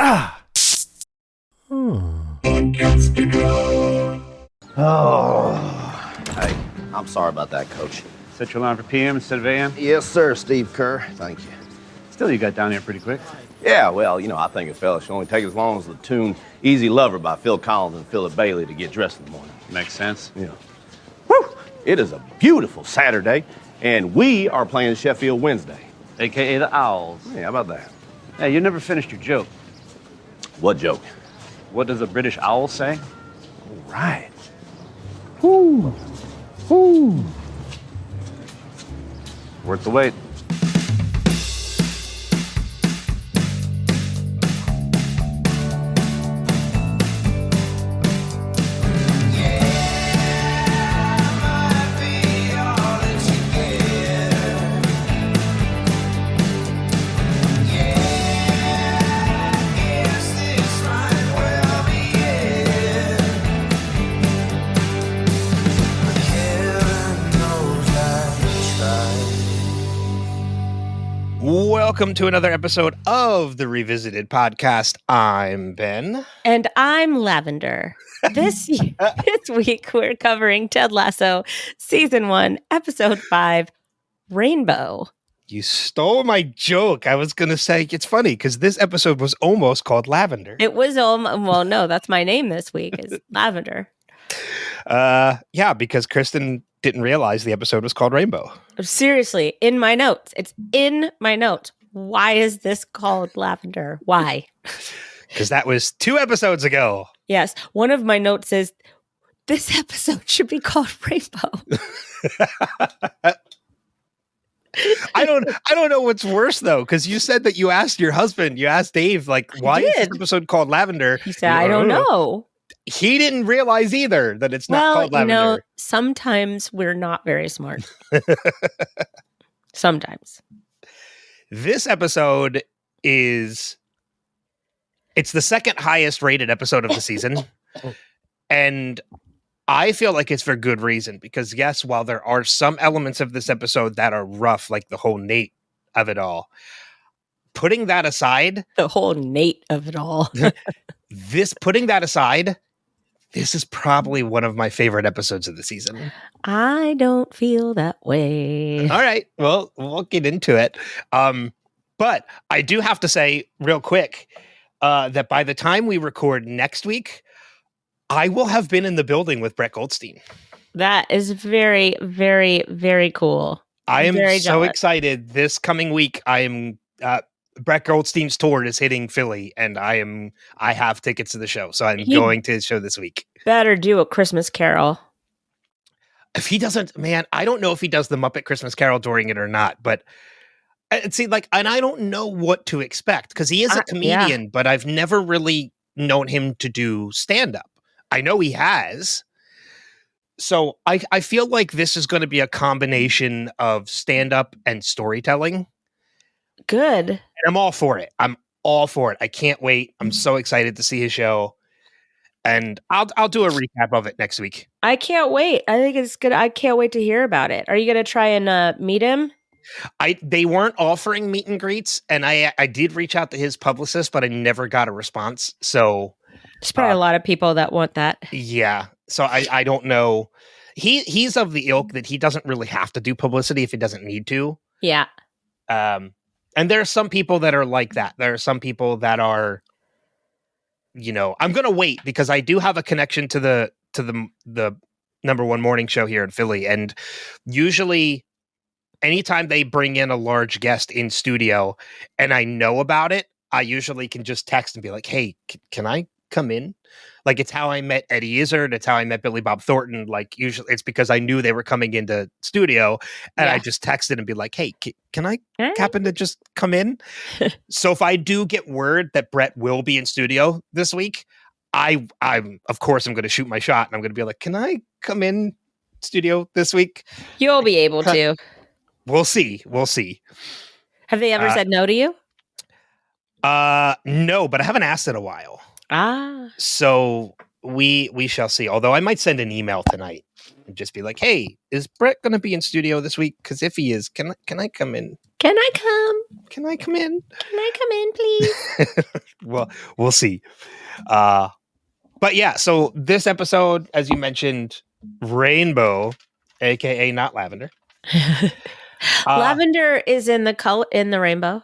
Oh, hey, I'm sorry about that, Coach. Set your alarm for PM instead of AM? Yes, sir, Steve Kerr. Thank you. Still, you got down here pretty quick. Yeah, well, I think a fella should only take as long as the tune Easy Lover by Phil Collins and Philip Bailey to get dressed in the morning. Makes sense. Yeah. Whew! It is a beautiful Saturday, and we are playing Sheffield Wednesday. AKA the Owls. Hey, how about that? Hey, you never finished your joke. What joke? What does a British owl say? All right. Whoo! Whoo! Worth the wait. Welcome to another episode of the Revisited Podcast. I'm Ben. And I'm Lavender. This week, we're covering Ted Lasso, Season 1, Episode 5, Rainbow. You stole my joke. I was going to say, it's funny because this episode was almost called Lavender. It was, well, no, that's my name this week, is Lavender. Yeah, because Kristin didn't realize the episode was called Rainbow. Seriously, in my notes. It's in my notes. Why is this called Lavender? Why? Because that was 2 episodes ago. Yes. One of my notes is, this episode should be called Rainbow. I don't know what's worse though, because you said that you asked your husband, you asked Dave, like, why is this episode called Lavender? He said, I don't know. He didn't realize either that it's not called Lavender. Sometimes we're not very smart. Sometimes. This episode it's the second highest rated episode of the season. And I feel like it's for good reason, because yes, while there are some elements of this episode that are rough, like the whole Nate of it all, putting that aside, putting that aside, this is probably one of my favorite episodes of the season. I don't feel that way. All right. Well, we'll get into it. But I do have to say real quick that by the time we record next week, I will have been in the building with Brett Goldstein. That is very, very, very cool. I am so excited. This coming week, I am Brett Goldstein's tour is hitting Philly, and I have tickets to the show, so I'm going to the show this week. Better do a Christmas Carol. If he doesn't, man, I don't know if he does the Muppet Christmas Carol during it or not, but see, like, and I don't know what to expect, because he is a comedian, but I've never really known him to do stand-up. I know he has. So I feel like this is going to be a combination of stand-up and storytelling. Good. And I'm all for it. I can't wait. I'm so excited to see his show. And I'll do a recap of it next week. I can't wait. I think it's good. I can't wait to hear about it. Are you going to try and meet him? They weren't offering meet and greets, and I did reach out to his publicist, but I never got a response. So there's probably a lot of people that want that. Yeah. So I don't know. He's of the ilk that he doesn't really have to do publicity if he doesn't need to. Yeah. And there are some people that are like that. There are some people that are, I'm going to wait because I do have a connection to the number one morning show here in Philly. And usually anytime they bring in a large guest in studio and I know about it, I usually can just text and be like, hey, can I come in? Like, it's how I met Eddie Izzard. It's how I met Billy Bob Thornton. Like, usually it's because I knew they were coming into studio and I just texted and be like, hey, can I happen to just come in? So if I do get word that Brett will be in studio this week, I'm of course I'm going to shoot my shot and I'm going to be like, can I come in studio this week? You'll be able to. We'll see. Have they ever said no to you? No, but I haven't asked in a while. So we shall see. Although I might send an email tonight and just be like, "Hey, is Brett going to be in studio this week? Because if he is, can I come in Can I come? Can I come in? Can I come in, please? Well, we'll see. But yeah, so this episode, as you mentioned, Rainbow, aka not Lavender. Lavender is in the rainbow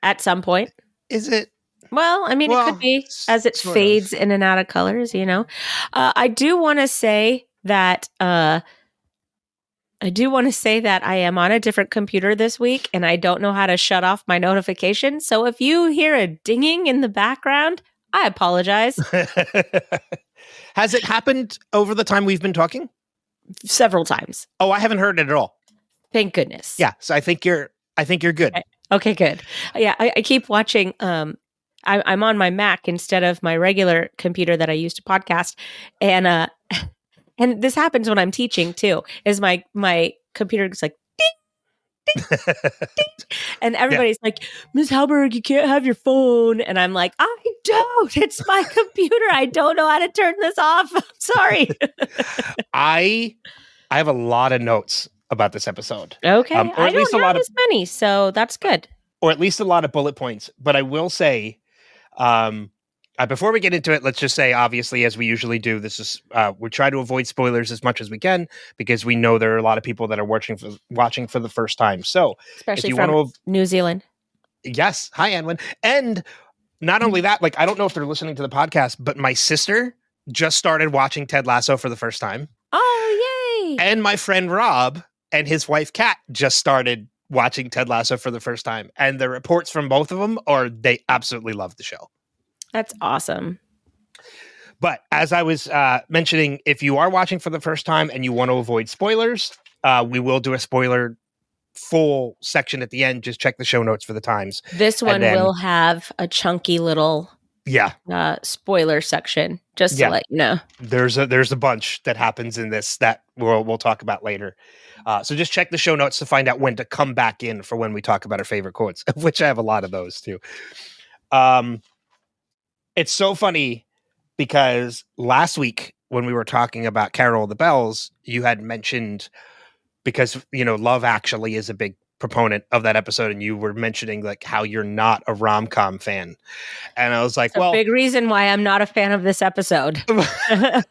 at some point. Is it? Well, I mean, it could be as it sort fades of. in and out of colors, you know. I do want to say that I am on a different computer this week and I don't know how to shut off my notifications. So if you hear a dinging in the background, I apologize. Has it happened over the time we've been talking? Several times. Oh, I haven't heard it at all. Thank goodness. Yeah, so I think you're good. Okay, good. Yeah, I keep watching. I'm on my Mac instead of my regular computer that I use to podcast, and and this happens when I'm teaching too. Is my computer is like ding, ding, ding, and everybody's like, Ms. Halberg, you can't have your phone, and I'm like, I don't. It's my computer. I don't know how to turn this off. I'm sorry. I have a lot of notes about this episode. Okay, or at I least don't a lot have of as many, so that's good. Or at least a lot of bullet points. But I will say, before we get into it, let's just say, obviously, as we usually do, this is we try to avoid spoilers as much as we can because we know there are a lot of people that are watching for the first time. So, Especially if you from want to, New Zealand. yes, hi, Anwin, and not only that, like I don't know if they're listening to the podcast, but my sister just started watching Ted Lasso for the first time. Oh, yay! And my friend Rob and his wife Kat just started watching Ted Lasso for the first time. And the reports from both of them are they absolutely love the show. That's awesome. But as I was mentioning, if you are watching for the first time and you want to avoid spoilers, we will do a spoiler full section at the end. Just check the show notes for the times. This one will have a chunky little spoiler section, just to let you know. There's a bunch that happens in this that we'll talk about later. So just check the show notes to find out when to come back in for when we talk about our favorite quotes, which I have a lot of those too. It's so funny because last week when we were talking about Carol of the Bells, you had mentioned because, Love Actually is a big proponent of that episode, and you were mentioning like how you're not a rom-com fan, and I was like, That's a big reason why I'm not a fan of this episode. I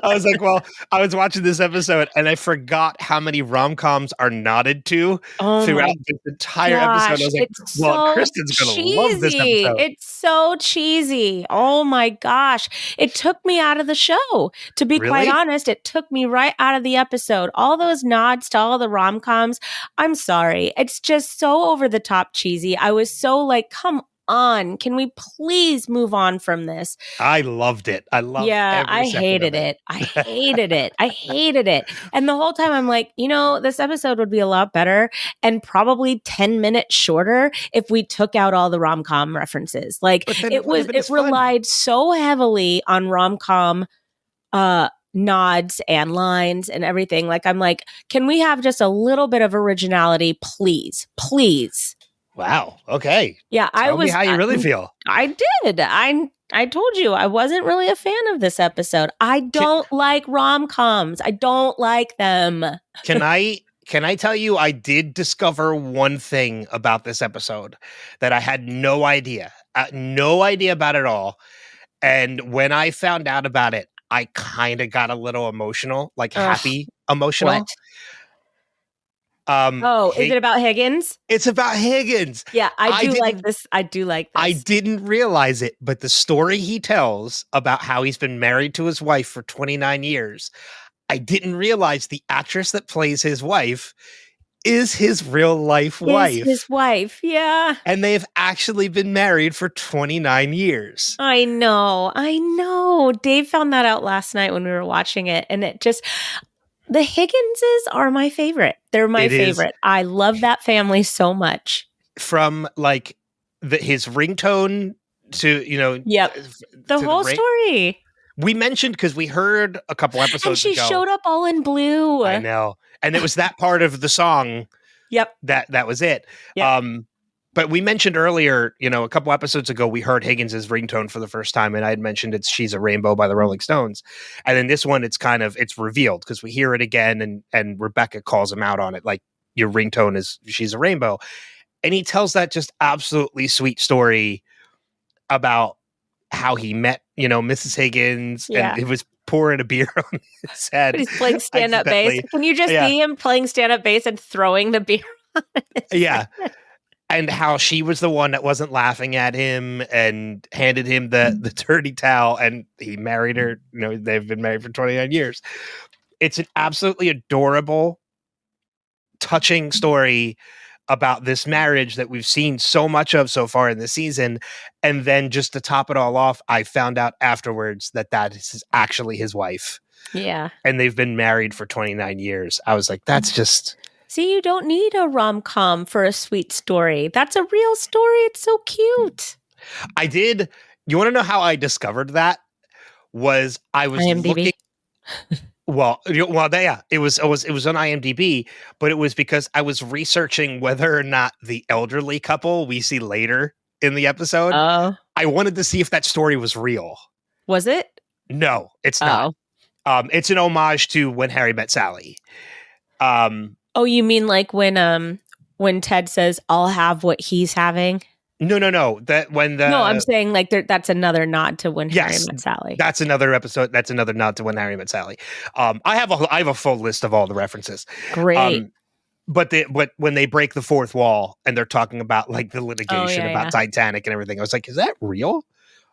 was like, well, I was watching this episode and I forgot how many rom-coms are nodded to throughout this entire episode. I was like, well, Kristin's gonna love this episode. It's so cheesy. Oh my gosh. It took me out of the show. To be quite honest, it took me right out of the episode. All those nods to all the rom-coms, I'm sorry. It's just so over the top cheesy. I was so like, come on, can we please move on from this? I loved it. I loved I hated it. I hated it. I hated it. And the whole time I'm like, this episode would be a lot better and probably 10 minutes shorter if we took out all the rom-com references. Like it relied so heavily on rom-com nods and lines and everything. Like I'm like, can we have just a little bit of originality, please? Wow. Okay. Yeah, Tell me how you really feel. I did. I told you I wasn't really a fan of this episode. I don't like rom-coms. I don't like them. Can I tell you I did discover one thing about this episode that I had no idea about at all. And when I found out about it, I kind of got a little emotional, like happy emotional. What? Is it about Higgins? It's about Higgins. Yeah, I do like this. I didn't realize it, but the story he tells about how he's been married to his wife for 29 years, I didn't realize the actress that plays his wife is his real life wife. His wife, yeah. And they've actually been married for 29 years. I know. Dave found that out last night when we were watching it, and it just... The Higginses are my favorite. They're my favorite. I love that family so much. From like his ringtone to, Yep. The whole story. We mentioned because we heard a couple episodes ago. And she showed up all in blue. I know. And it was that part of the song. Yep. That was it. Yep. But we mentioned earlier, a couple episodes ago, we heard Higgins's ringtone for the first time, and I had mentioned it's "She's a Rainbow" by the Rolling Stones. And then this one, it's revealed because we hear it again, and Rebecca calls him out on it, like, your ringtone is She's a Rainbow. And he tells that just absolutely sweet story about how he met, Mrs. Higgins, Yeah. and it was pouring a beer on his head. But he's playing stand-up bass. accidentally. Can you just Yeah. see him playing stand-up bass and throwing the beer on his Yeah. And how she was the one that wasn't laughing at him and handed him the dirty towel, and he married her. They've been married for 29 years. It's an absolutely adorable, touching story about this marriage that we've seen so much of so far in the season. And then just to top it all off, I found out afterwards that is actually his wife. Yeah. And they've been married for 29 years. I was like, that's just... See, you don't need a rom-com for a sweet story. That's a real story. It's so cute. I did. You want to know how I discovered that? I was IMDb. looking... Well, yeah, it was on IMDb, but it was because I was researching whether or not the elderly couple we see later in the episode, I wanted to see if that story was real. Was it? No, it's not. It's an homage to When Harry Met Sally. Oh, you mean like when Ted says, "I'll have what he's having"? No. No, I'm saying like that's another nod to When Harry Met Sally. That's another episode. That's another nod to When Harry Met Sally. I have a full list of all the references. Great. But when they break the fourth wall and they're talking about like the litigation about Titanic and everything, I was like, is that real?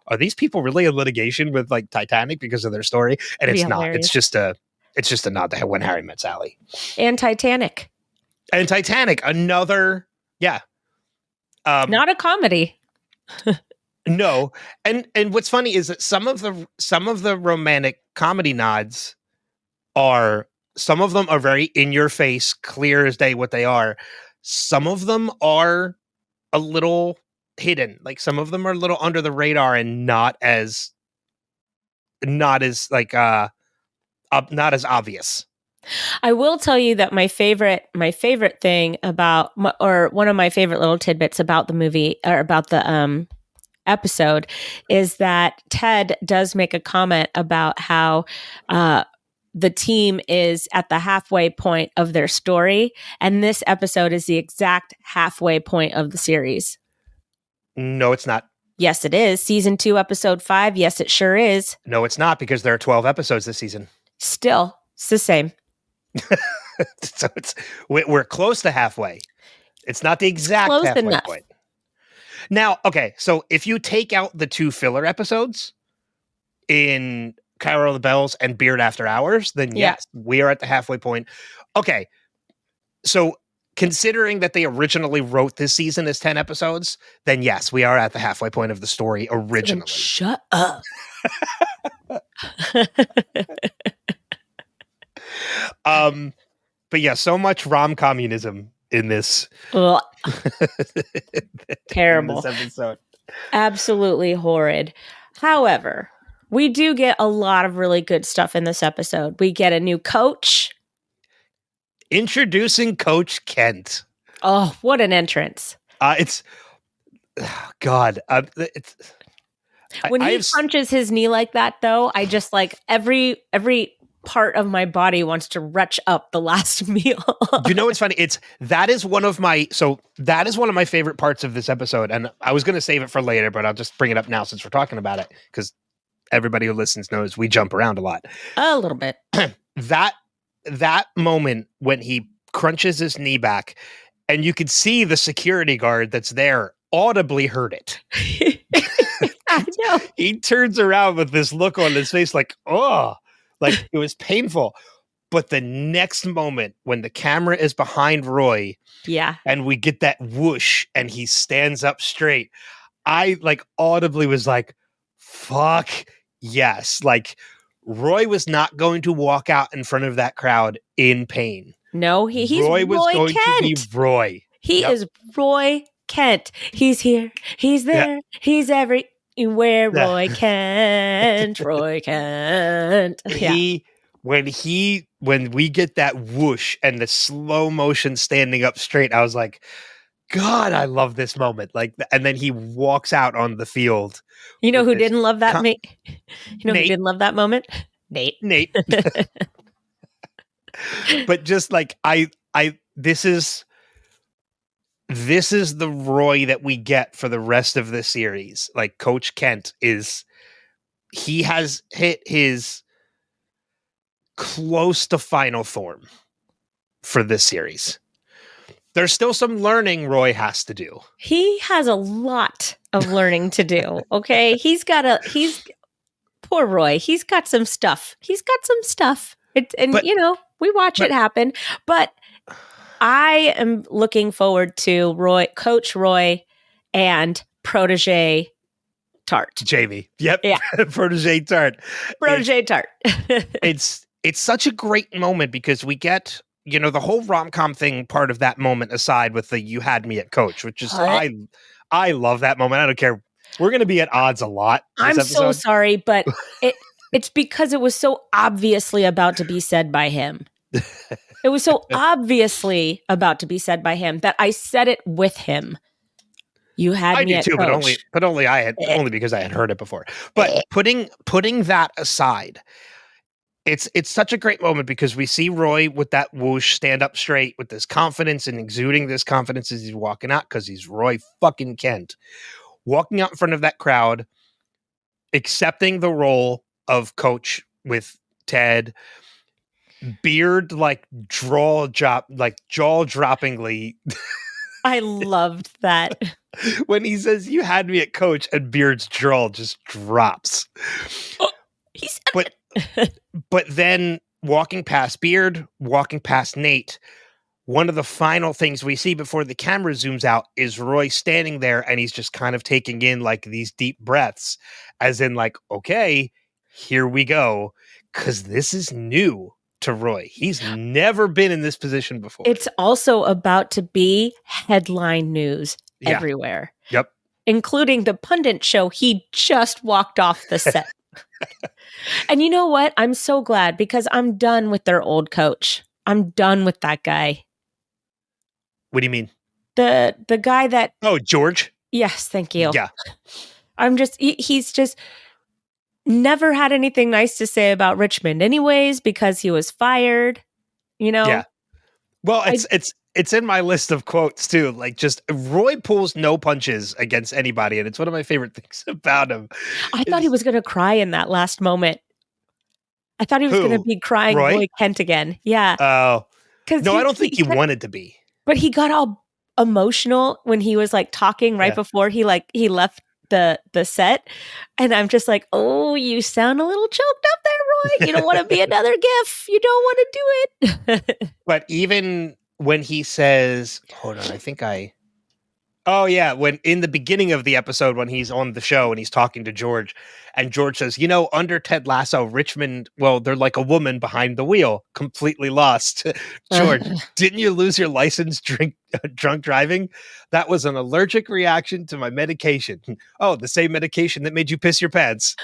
Are these people really in litigation with like Titanic because of their story? And it's not. It's just a nod to When Harry Met Sally. And Titanic. Another, yeah. Not a comedy. No. And what's funny is that some of the romantic comedy nods some of them are very in your face, clear as day what they are. Some of them are a little hidden. Like some of them are a little under the radar and not as like not as obvious. I will tell you that my favorite thing about or one of my favorite little tidbits about the movie or about the episode is that Ted does make a comment about how the team is at the halfway point of their story, and this episode is the exact halfway point of the series. No, it's not. Yes, it is. Season 2, episode 5. Yes, it sure is. No, it's not, because there are 12 episodes this season. Still, it's the same. So we're close to halfway. It's not the exact halfway point. Now, okay, so if you take out the 2 filler episodes in Carol of the Bells and Beard After Hours, then yes, we are at the halfway point. Okay, so considering that they originally wrote this season as 10 episodes, then yes, we are at the halfway point of the story originally. Shut up. But yeah, so much rom-communism in this. Terrible. In this episode. Absolutely horrid. However, we do get a lot of really good stuff in this episode. We get a new coach. Introducing Coach Kent. Oh, what an entrance. When he punches his knee like that, though, I just like every part of my body wants to retch up the last meal. You know what's funny? That is one of my favorite parts of this episode. And I was going to save it for later, but I'll just bring it up now since we're talking about it, because everybody who listens knows we jump around a lot. A little bit. That moment when he crunches his knee back and you could see the security guard that's there audibly heard it. I know. He turns around with this look on his face like, oh, like it was painful. But the next moment when the camera is behind Roy, and we get that whoosh and he stands up straight, I like audibly was like, fuck yes. Like Roy was not going to walk out in front of that crowd in pain. No, he's Roy was going Kent. to be Roy. He is Roy Kent. He's here. He's there. He's everywhere. Roy Kent. Roy Kent. When we get that whoosh and the slow motion standing up straight, I was like, God, I love this moment. Like, and then he walks out on the field. You know who didn't love that? Who didn't love that moment? Nate. But just like I this is the Roy that we get for the rest of the series. Like Coach Kent he has hit his close to final form for this series. There's still some learning Roy has to do. He has a lot of learning to do. Okay. Poor Roy. He's got some stuff. We watch it happen, but I am looking forward to Coach Roy and protege Tart. Jamie. Yep. Yeah. Protege Tart. Tart. It's such a great moment because we get, the whole rom-com thing part of that moment aside with the "you had me at Coach," which is I love that moment. I don't care. We're going to be at odds a lot. I'm so sorry, but it's because it was so obviously about to be said by him. It was so obviously about to be said by him that I said it with him. You had me at Coach. only because I had heard it before. But putting that aside, it's such a great moment because we see Roy with that whoosh stand up straight with this confidence and exuding this confidence as he's walking out because he's Roy fucking Kent. Walking out in front of that crowd, accepting the role of Coach with Ted, Beard jaw-droppingly. I loved that. When he says "you had me at Coach" and Beard's jaw just drops. Oh, he said but then walking past Beard, walking past Nate, one of the final things we see before the camera zooms out is Roy standing there and he's just kind of taking in like these deep breaths as in like, okay, here we go. Cause this is new to Roy. He's never been in this position before. It's also about to be headline news everywhere. Yep. Including the pundit show he just walked off the set. And you know what? I'm so glad because I'm done with their old coach. I'm done with that guy. What do you mean? The guy that... Oh, George? Yes, thank you. Yeah. He's just never had anything nice to say about Richmond anyways because he was fired, Yeah. Well, it's in my list of quotes too. Like just Roy pulls no punches against anybody and it's one of my favorite things about him. I thought he was going to cry in that last moment. I thought he was going to be crying Roy Kent again. Yeah. Oh. No, I don't think he wanted to be. But he got all emotional when he was like talking right before he left the set. And I'm just like, oh, you sound a little choked up there, Roy. You don't want to be another GIF. You don't want to do it. But even when he says, hold on, oh yeah, when in the beginning of the episode when he's on the show and he's talking to George and George says, under Ted Lasso, Richmond, well, they're like a woman behind the wheel, completely lost. George, didn't you lose your license drunk driving? That was an allergic reaction to my medication. Oh, the same medication that made you piss your pants.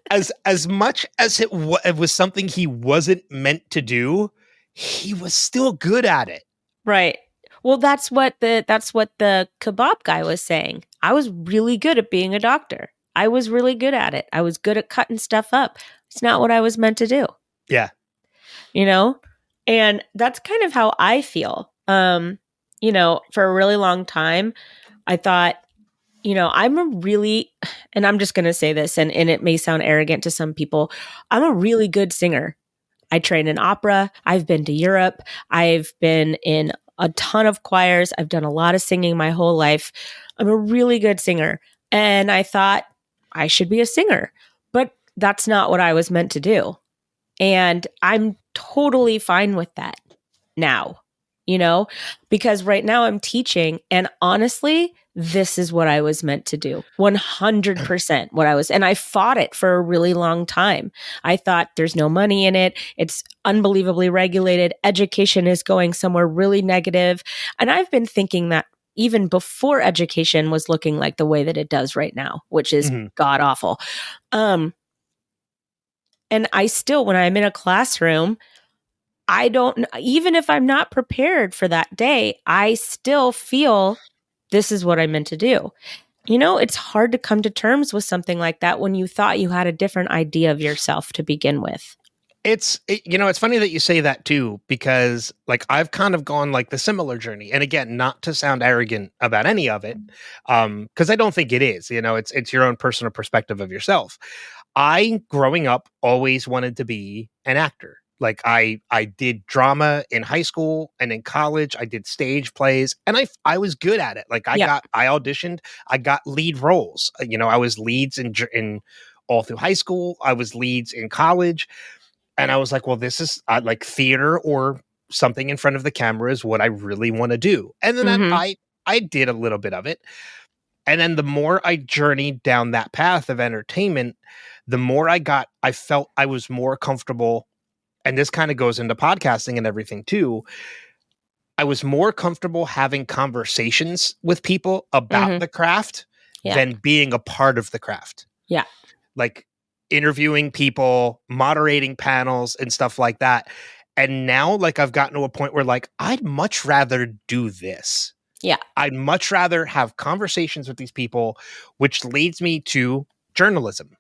As much as it was something he wasn't meant to do, he was still good at it. Right. Well, that's what the kebab guy was saying. I was really good at being a doctor. I was really good at it. I was good at cutting stuff up. It's not what I was meant to do. Yeah. And that's kind of how I feel. For a really long time, I thought, and I'm just going to say this, and it may sound arrogant to some people, I'm a really good singer. I train in opera. I've been to Europe. I've been in a ton of choirs. I've done a lot of singing my whole life. I'm a really good singer. And I thought I should be a singer, but that's not what I was meant to do. And I'm totally fine with that now, because right now I'm teaching and honestly, this is what I was meant to do. 100% what I was. And I fought it for a really long time. I thought there's no money in it. It's unbelievably regulated. Education is going somewhere really negative. And I've been thinking that even before education was looking like the way that it does right now, which is god awful. And I still, when I'm in a classroom, even if I'm not prepared for that day, I still feel this is what I meant to do. It's hard to come to terms with something like that when you thought you had a different idea of yourself to begin with. It's funny that you say that too, because like I've kind of gone like the similar journey. And again, not to sound arrogant about any of it, because I don't think it is. It's your own personal perspective of yourself. I, growing up, always wanted to be an actor. Like I did drama in high school and in college. I did stage plays, and I was good at it. Like Yeah. I auditioned, I got lead roles. I was leads in all through high school. I was leads in college, and I was like, well, this is like theater or something in front of the camera is what I really want to do. And then Mhm. I did a little bit of it. And then the more I journeyed down that path of entertainment, the more I felt I was more comfortable. And this kind of goes into podcasting and everything too. I was more comfortable having conversations with people about Mhm. the craft Yeah. than being a part of the craft. Yeah. Like interviewing people, moderating panels and stuff like that. And now like I've gotten to a point where like I'd much rather do this. Yeah. I'd much rather have conversations with these people, which leads me to journalism.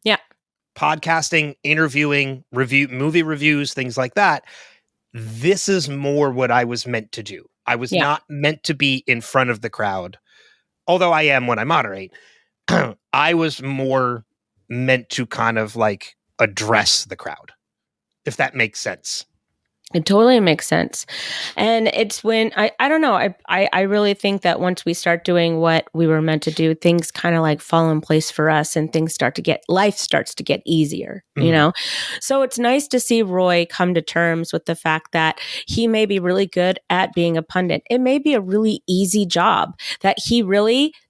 Yeah. Podcasting, interviewing, movie reviews, things like that. This is more what I was meant to do. I was Yeah. not meant to be in front of the crowd, although I am when I moderate. I was more meant to kind of like address the crowd, if that makes sense. It totally makes sense. And it's when I don't know, I really think that once we start doing what we were meant to do, things kind of like fall in place for us and life starts to get easier, Mhm. So it's nice to see Roy come to terms with the fact that he may be really good at being a pundit. It may be a really easy job that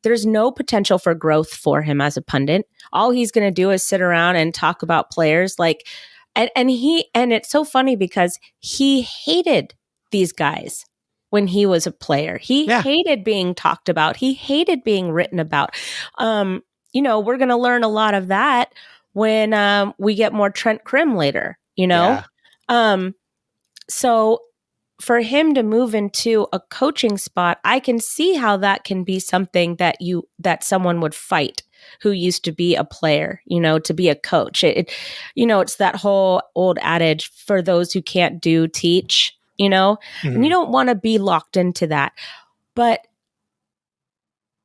there's no potential for growth for him as a pundit. All he's going to do is sit around and talk about players like, and it's so funny because he hated these guys when he was a player. He Yeah. hated being talked about. He hated being written about. We're going to learn a lot of that when we get more Trent Krim later, Yeah. So for him to move into a coaching spot, I can see how that can be something that someone would fight who used to be a player, to be a coach. It's that whole old adage, for those who can't do, teach, and you don't want to be locked into that. But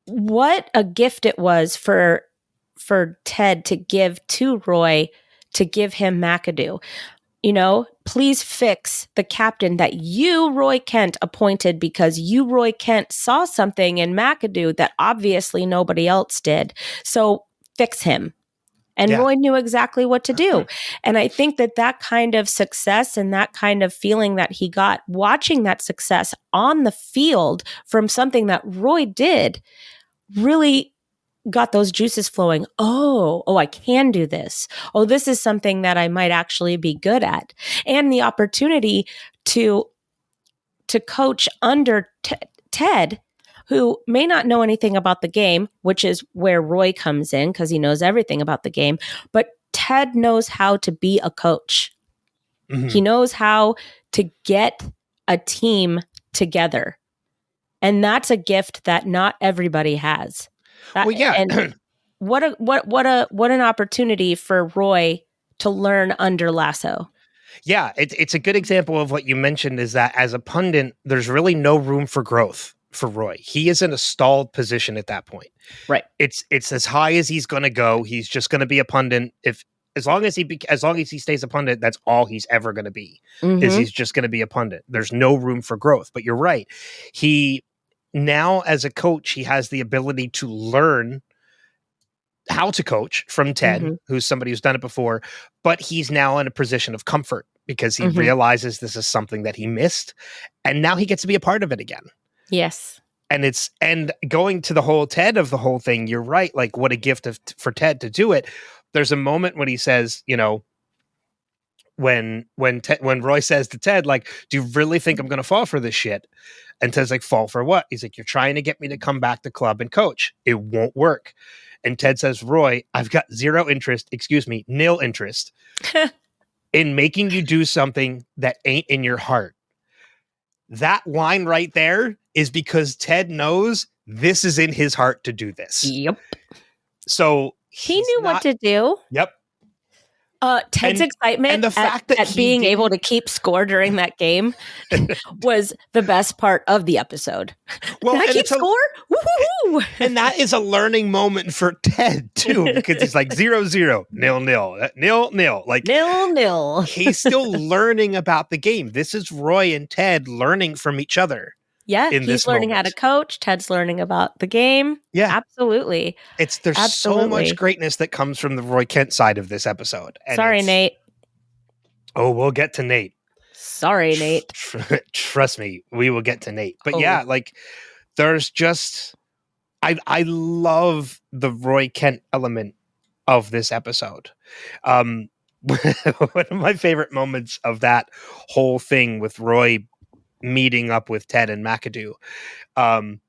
what a gift it was for Ted to give to Roy, to give him McAdoo. Please fix the captain that you, Roy Kent, appointed because you, Roy Kent, saw something in McAdoo that obviously nobody else did. So fix him. And Yeah. Roy knew exactly what to do. And I think that kind of success and that kind of feeling that he got watching that success on the field from something that Roy did really got those juices flowing. Oh, I can do this. Oh, this is something that I might actually be good at. And the opportunity to coach under Ted, who may not know anything about the game, which is where Roy comes in because he knows everything about the game. But Ted knows how to be a coach. Mhm. He knows how to get a team together. And that's a gift that not everybody has. Well, yeah. And what an opportunity for Roy to learn under Lasso. Yeah, it's a good example of what you mentioned, is that as a pundit, there's really no room for growth for Roy. He is in a stalled position at that point. Right. It's as high as he's going to go. He's just going to be a pundit. As long as he stays a pundit, that's all he's ever going to be. Is he's just going to be a pundit. There's no room for growth. But you're right. He now, as a coach, he has the ability to learn how to coach from Ted, who's somebody who's done it before, but he's now in a position of comfort because he realizes this is something that he missed, and now he gets to be a part of it again. Yes. And going to the whole Ted of the whole thing, you're right. Like, what a gift for Ted to do it. There's a moment when he says, when Roy says to Ted, like, do you really think I'm going to fall for this shit? And Ted's like, fall for what? He's like, you're trying to get me to come back to club and coach. It won't work. And Ted says, Roy, I've got nil interest in making you do something that ain't in your heart. That line right there is because Ted knows this is in his heart to do this. Yep. So he knew what to do. Yep. Ted's And excitement the fact that at he being able to didn't- keep score during that game was the best part of the episode. well, Can I and keep it's a- score? Woo-hoo-hoo! and that is a learning moment for Ted too, because he's like 0-0, 0-0, 0-0. Like 0-0. he's still learning about the game. This is Roy and Ted learning from each other. Yeah, in he's this learning how moment. to coach. Ted's learning about the game. Yeah. Absolutely. There's so Absolutely. much greatness that comes from the Roy Kent side of this episode. And Sorry, Nate. Oh, we'll get to Nate. Sorry, Nate. Trust me, we will get to Nate. But Oh. yeah, like there's just I love the Roy Kent element of this episode. One of my favorite moments of that whole thing with Roy meeting up with Ted and McAdoo,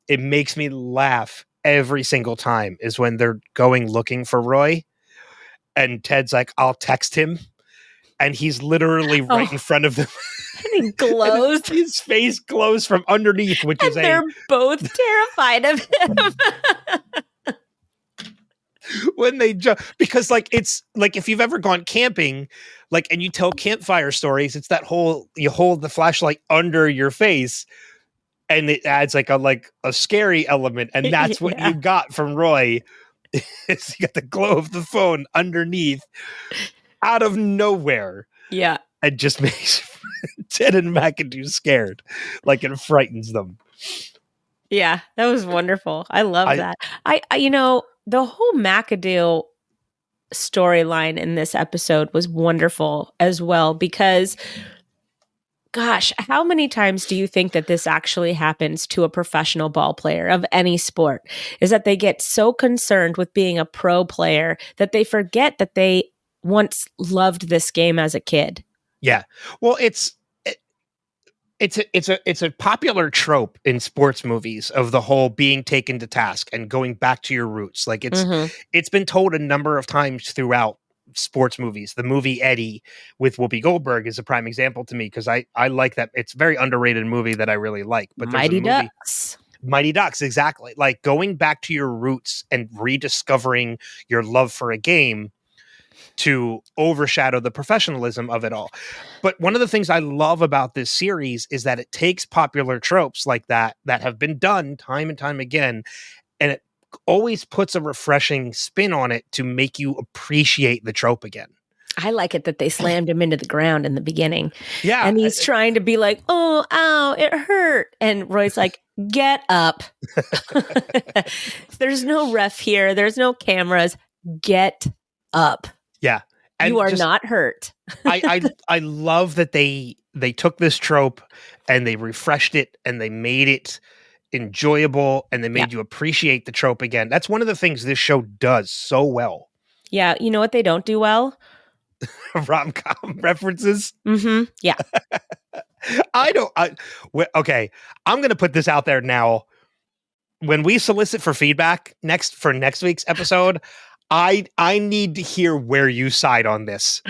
it makes me laugh every single time, is when they're going looking for Roy and Ted's like, I'll text him, and he's literally right in front of them. And he glows. And his face glows from underneath, which is And they're both terrified of him. when they jump, because like it's like if you've ever gone camping, like, and you tell campfire stories, it's that whole, you hold the flashlight under your face and it adds like a scary element, and that's what Yeah. you got from Roy. Is you got the glow of the phone underneath out of nowhere. Yeah. It just makes Ted and McAdoo scared, like it frightens them. Yeah, that was wonderful. I love that. I the whole McAdoo storyline in this episode was wonderful as well, because gosh, how many times do you think that this actually happens to a professional ball player of any sport? Is that they get so concerned with being a pro player that they forget that they once loved this game as a kid. Yeah. Well, it's a popular trope in sports movies of the whole being taken to task and going back to your roots. Like it's been told a number of times throughout sports movies. The movie Eddie with Whoopi Goldberg is a prime example to me, because I like that. It's a very underrated movie that I really like. But there's Mighty a movie, Ducks. Mighty Ducks, exactly. Like going back to your roots and rediscovering your love for a game to overshadow the professionalism of it all. But one of the things I love about this series is that it takes popular tropes like that have been done time and time again, and it always puts a refreshing spin on it to make you appreciate the trope again. I like it that they slammed him into the ground in the beginning. Yeah. And he's trying to be like, oh, ow, it hurt. And Roy's like, get up. There's no ref here. There's no cameras. Get up. Yeah. And you are not hurt. I love that they took this trope and they refreshed it and they made it enjoyable and they made you appreciate the trope again. That's one of the things this show does so well. Yeah. You know what they don't do well? Rom-com references. Mm-hmm. Yeah. Okay. I'm going to put this out there now. When we solicit for feedback for next week's episode, I need to hear where you side on this.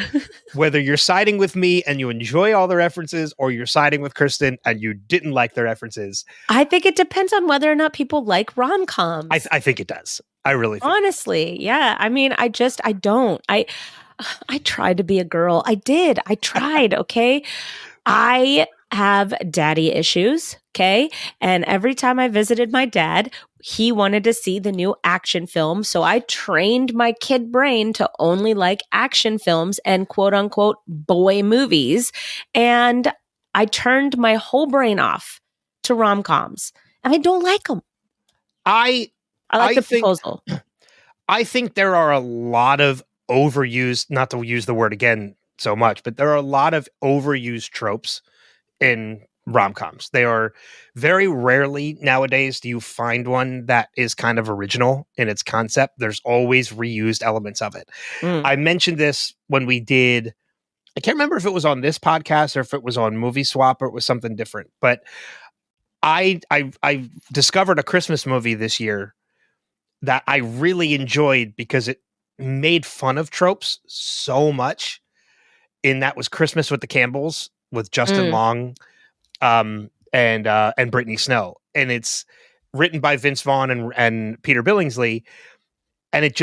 Whether you're siding with me and you enjoy all the references, or you're siding with Kristin and you didn't like the references. I think it depends on whether or not people like rom-coms. I think it does. I really think. Honestly, yeah. I mean, I don't. I tried to be a girl. I did. I tried, okay? I have daddy issues, okay? And every time I visited my dad, he wanted to see the new action film. So I trained my kid brain to only like action films and quote unquote boy movies. And I turned my whole brain off to rom-coms. And I don't like them. I like the proposal. I think there are a lot of overused, not to use the word again so much, but there are a lot of overused tropes in rom-coms. They are very rarely nowadays do you find one that is kind of original in its concept. There's always reused elements of it. I mentioned this when we did, I can't remember if it was on this podcast or if it was on Movie Swap or it was something different, but I discovered a Christmas movie this year that I really enjoyed because it made fun of tropes so much. And that was Christmas with the Campbells with Justin Long and Brittany Snow. And it's written by Vince Vaughn and Peter Billingsley. And it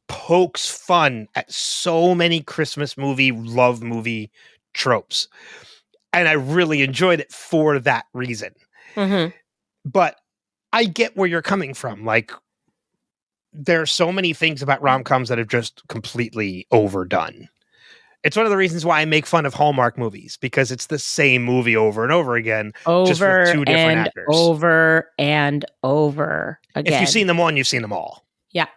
pokes fun at so many Christmas love movie tropes. And I really enjoyed it for that reason. Mm-hmm. But I get where you're coming from. Like, there are so many things about rom-coms that have just completely overdone. It's one of the reasons why I make fun of Hallmark movies, because it's the same movie over and over again, just with Over two different and actors. over and over again. If you've seen them one, you've seen them all. Yeah.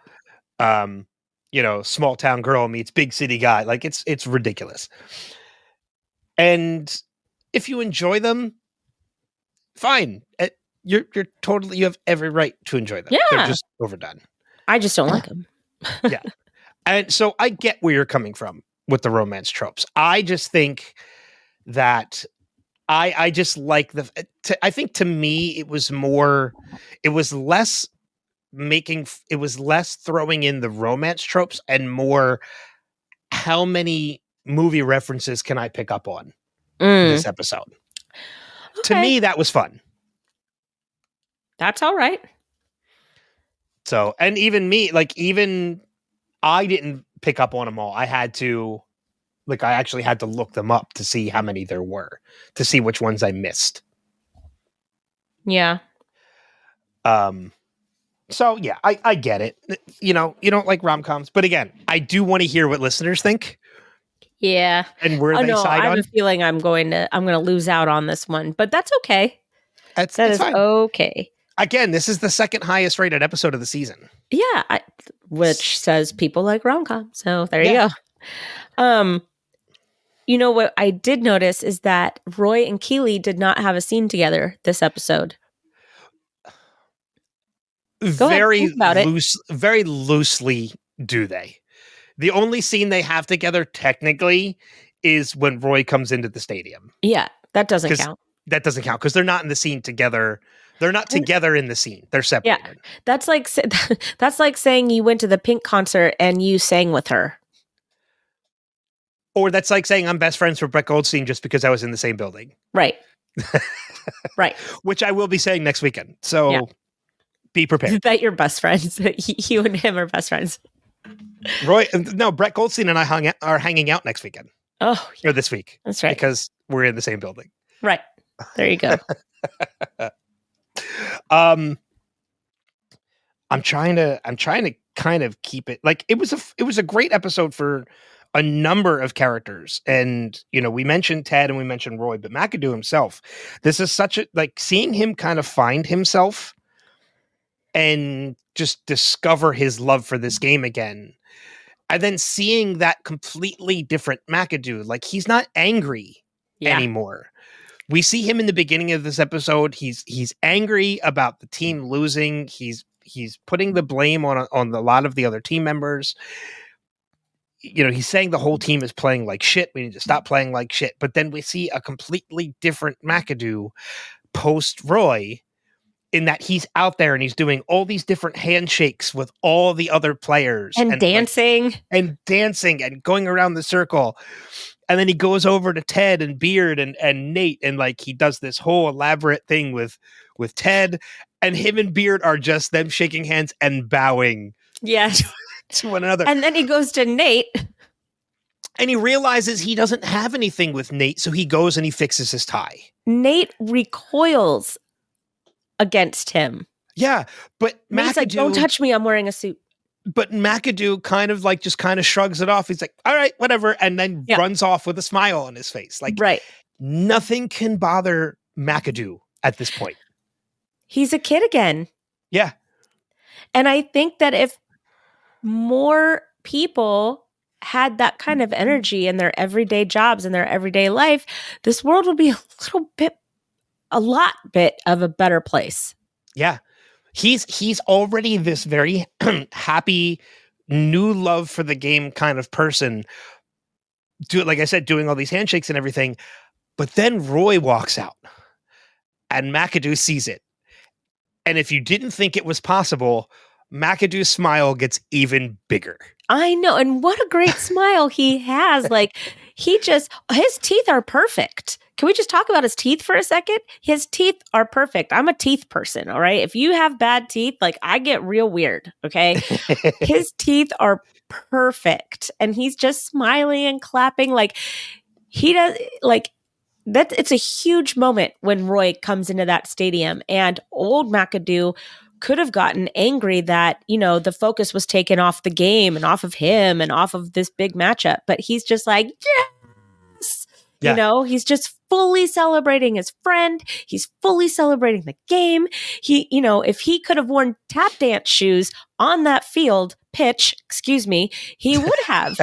Small town girl meets big city guy. Like, it's ridiculous. And if you enjoy them, fine. You have every right to enjoy them. Yeah. They're just overdone. I just don't like them. Yeah. And so I get where you're coming from with the romance tropes. I just think that I just like I think to me it was less throwing in the romance tropes and more how many movie references can I pick up on this episode. To me, that was fun. That's all right. So, and even me, I didn't pick up on them all. I actually had to look them up to see how many there were, to see which ones I missed. Yeah. So yeah, I get it. You don't like rom-coms, but again, I do want to hear what listeners think. Yeah. And where they side I have on. a feeling I'm going to lose out on this one, but that's okay. That is fine. Okay. Again, this is the second highest rated episode of the season. Yeah, which says people like rom-com. So there you go. You know what I did notice is that Roy and Keely did not have a scene together this episode. Very loosely do they. The only scene they have together technically is when Roy comes into the stadium. Yeah, that doesn't count. That doesn't count because they're not in the scene together. They're not together in the scene. They're separated. Yeah, that's like saying you went to the Pink concert and you sang with her. Or that's like saying I'm best friends with Brett Goldstein just because I was in the same building. Right. Right. Which I will be saying next weekend. So be prepared. That you're best friends. You and him are best friends. Brett Goldstein and I are hanging out next weekend. Oh, yeah. Or this week. That's right. Because we're in the same building. Right. There you go. I'm trying to kind of keep it like it was a great episode for a number of characters. And we mentioned Ted and we mentioned Roy, but McAdoo himself, this is such a seeing him kind of find himself and just discover his love for this game again. And then seeing that completely different McAdoo, like he's not angry anymore. We see him in the beginning of this episode. He's angry about the team losing. He's putting the blame on a lot of the other team members. He's saying the whole team is playing like shit. We need to stop playing like shit. But then we see a completely different McAdoo post Roy, in that he's out there and he's doing all these different handshakes with all the other players and dancing and going around the circle. And then he goes over to Ted and Beard and Nate, and he does this whole elaborate thing with Ted, and him and Beard are just them shaking hands and bowing to one another. And then he goes to Nate and he realizes he doesn't have anything with Nate, so he goes and he fixes his tie. Nate recoils against him. Yeah, but Nate's like, "Don't touch me, I'm wearing a suit." But McAdoo kind of shrugs it off. He's like, all right, whatever. And then runs off with a smile on his face. Nothing can bother McAdoo at this point. He's a kid again. Yeah. And I think that if more people had that kind of energy in their everyday jobs and their everyday life, this world would be a lot of a better place. Yeah. He's already this very happy, new love for the game kind of person. Like I said, doing all these handshakes and everything. But then Roy walks out and McAdoo sees it. And if you didn't think it was possible, McAdoo's smile gets even bigger. I know. And what a great smile he has. his teeth are perfect. Can we just talk about his teeth for a second? His teeth are perfect. I'm a teeth person, all right? If you have bad teeth, like I get real weird, okay? His teeth are perfect. And he's just smiling and clapping like he does like that. It's a huge moment when Roy comes into that stadium, and old McAdoo could have gotten angry that, the focus was taken off the game and off of him and off of this big matchup. But he's just like, yes. Yeah. He's just fully celebrating his friend. He's fully celebrating the game. If he could have worn tap dance shoes on that pitch, he would have.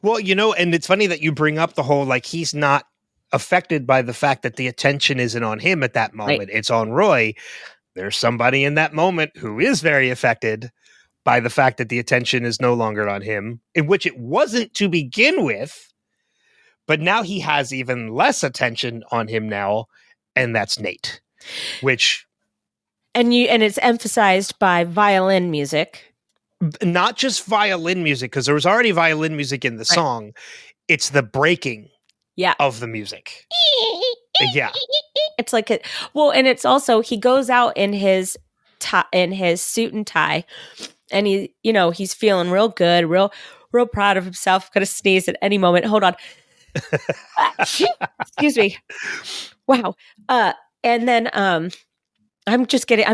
Well, and it's funny that you bring up the whole, like, he's not affected by the fact that the attention isn't on him at that moment. Right. It's on Roy. There's somebody in that moment who is very affected by the fact that the attention is no longer on him, in which it wasn't to begin with, but now he has even less attention on him now, and that's Nate, which... And it's emphasized by violin music. Not just violin music, because there was already violin music in the song. Right. It's the breaking of the music. Yeah. It's like and it's also, he goes out in his suit and tie, and he's feeling real good, real proud of himself. Gonna sneeze at any moment. Hold on. Excuse me. Wow. And then I'm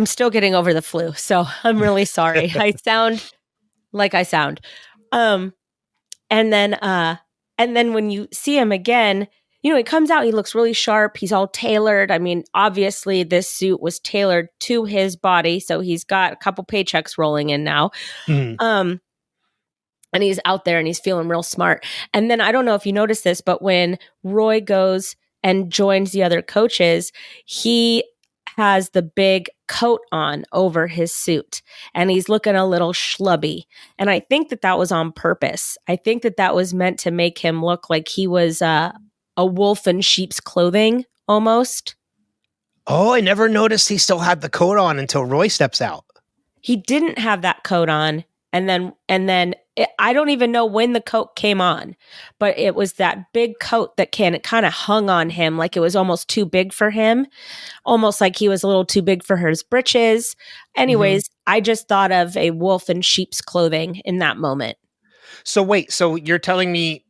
still getting over the flu, so I'm really sorry. I sound like I sound. And then when you see him again, he comes out, he looks really sharp. He's all tailored. I mean, obviously this suit was tailored to his body, so he's got a couple paychecks rolling in now. Mm-hmm. And he's out there and he's feeling real smart. And then I don't know if you noticed this, but when Roy goes and joins the other coaches, he has the big coat on over his suit, and he's looking a little schlubby. And I think that was on purpose. I think that was meant to make him look like he was a wolf in sheep's clothing almost. Oh, I never noticed he still had the coat on until Roy steps out. He didn't have that coat on. And then I don't even know when the coat came on, but it was that big coat that it kind of hung on him like it was almost too big for him, almost like he was a little too big for his britches. Anyways, I just thought of a wolf in sheep's clothing in that moment. So wait, so you're telling me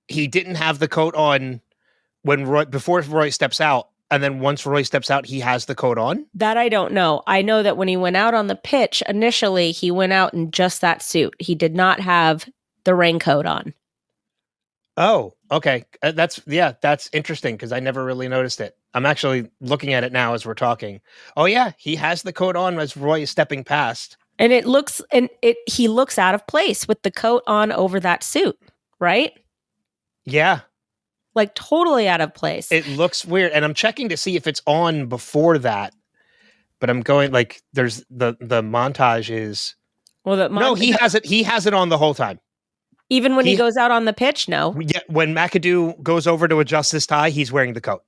he didn't have the coat on before Roy steps out, and then once Roy steps out, he has the coat on? That I don't know. I know that when he went out on the pitch, initially, he went out in just that suit. He did not have the raincoat on. Oh, okay. That's interesting, because I never really noticed it. I'm actually looking at it now as we're talking. Oh yeah, he has the coat on as Roy is stepping past. And he looks out of place with the coat on over that suit, right? Yeah. Like totally out of place. It looks weird. And I'm checking to see if it's on before that. But I'm going like there's the montage is. Well, no, he has it on the whole time. Even when he goes out on the pitch, no. Yeah, when McAdoo goes over to adjust his tie, he's wearing the coat.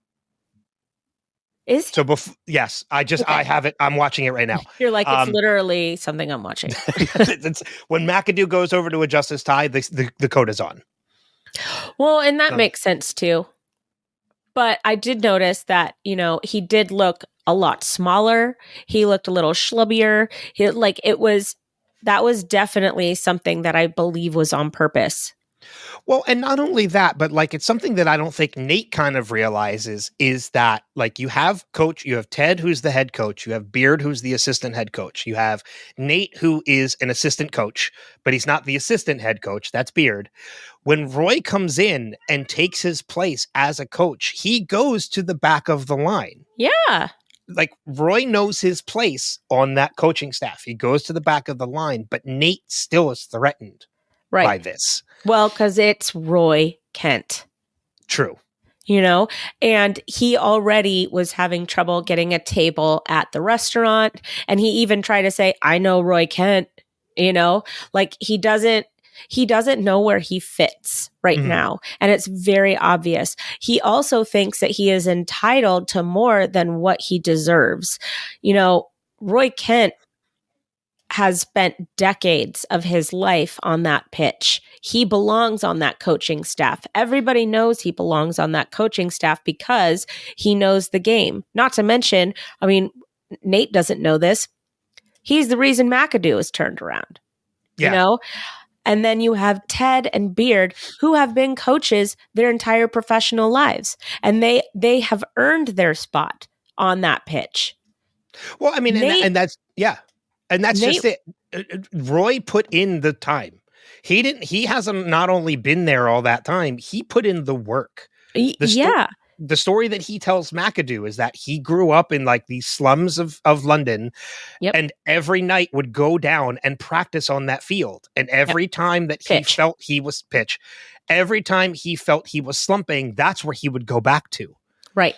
Is so yes, I have it. I'm watching it right now. You're like, it's literally something I'm watching. It's, when McAdoo goes over to adjust his tie, the coat is on. Well, and that makes sense too. But I did notice that, he did look a lot smaller. He looked a little schlubbier. That was definitely something that I believe was on purpose. Well, and not only that, but like, it's something that I don't think Nate kind of realizes is that, like, you have Ted, who's the head coach. You have Beard, who's the assistant head coach. You have Nate, who is an assistant coach, but he's not the assistant head coach. That's Beard. When Roy comes in and takes his place as a coach, he goes to the back of the line. Yeah. Like, Roy knows his place on that coaching staff. He goes to the back of the line, but Nate still is threatened by this. Well, because it's Roy Kent. True. And he already was having trouble getting a table at the restaurant. And he even tried to say, I know Roy Kent, like he doesn't know where he fits right now. And it's very obvious. He also thinks that he is entitled to more than what he deserves. Roy Kent has spent decades of his life on that pitch. He belongs on that coaching staff. Everybody knows he belongs on that coaching staff because he knows the game. Not to mention, I mean, Nate doesn't know this. He's the reason McAdoo is turned around, Yeah. you know? And then you have Ted and Beard, who have been coaches their entire professional lives. And they have earned their spot on that pitch. Well, I mean, Nate- and that's, yeah. And that's Nate- just it. Roy put in the time. He hasn't not only been there all that time, he put in the work. The story that he tells McAdoo is that he grew up in like these slums of London, and every night would go down and practice on that field. And every time that he felt he was every time he felt he was slumping, that's where he would go back to. Right.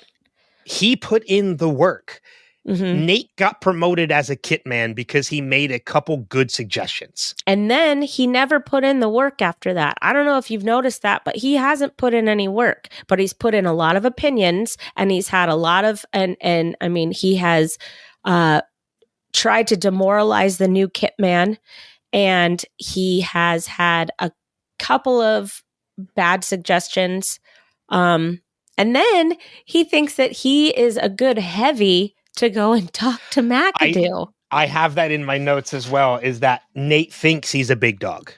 He put in the work. Mm-hmm. Nate got promoted as a kit man because he made a couple good suggestions. And then he never put in the work after that. I don't know if you've noticed that, but he hasn't put in any work, but he's put in a lot of opinions, and he's had a lot of, and I mean, he has tried to demoralize the new kit man, and he has had a couple of bad suggestions. And then he thinks that he is a good heavy to go and talk to McAdoo. I have that in my notes as well, is that Nate thinks he's a big dog.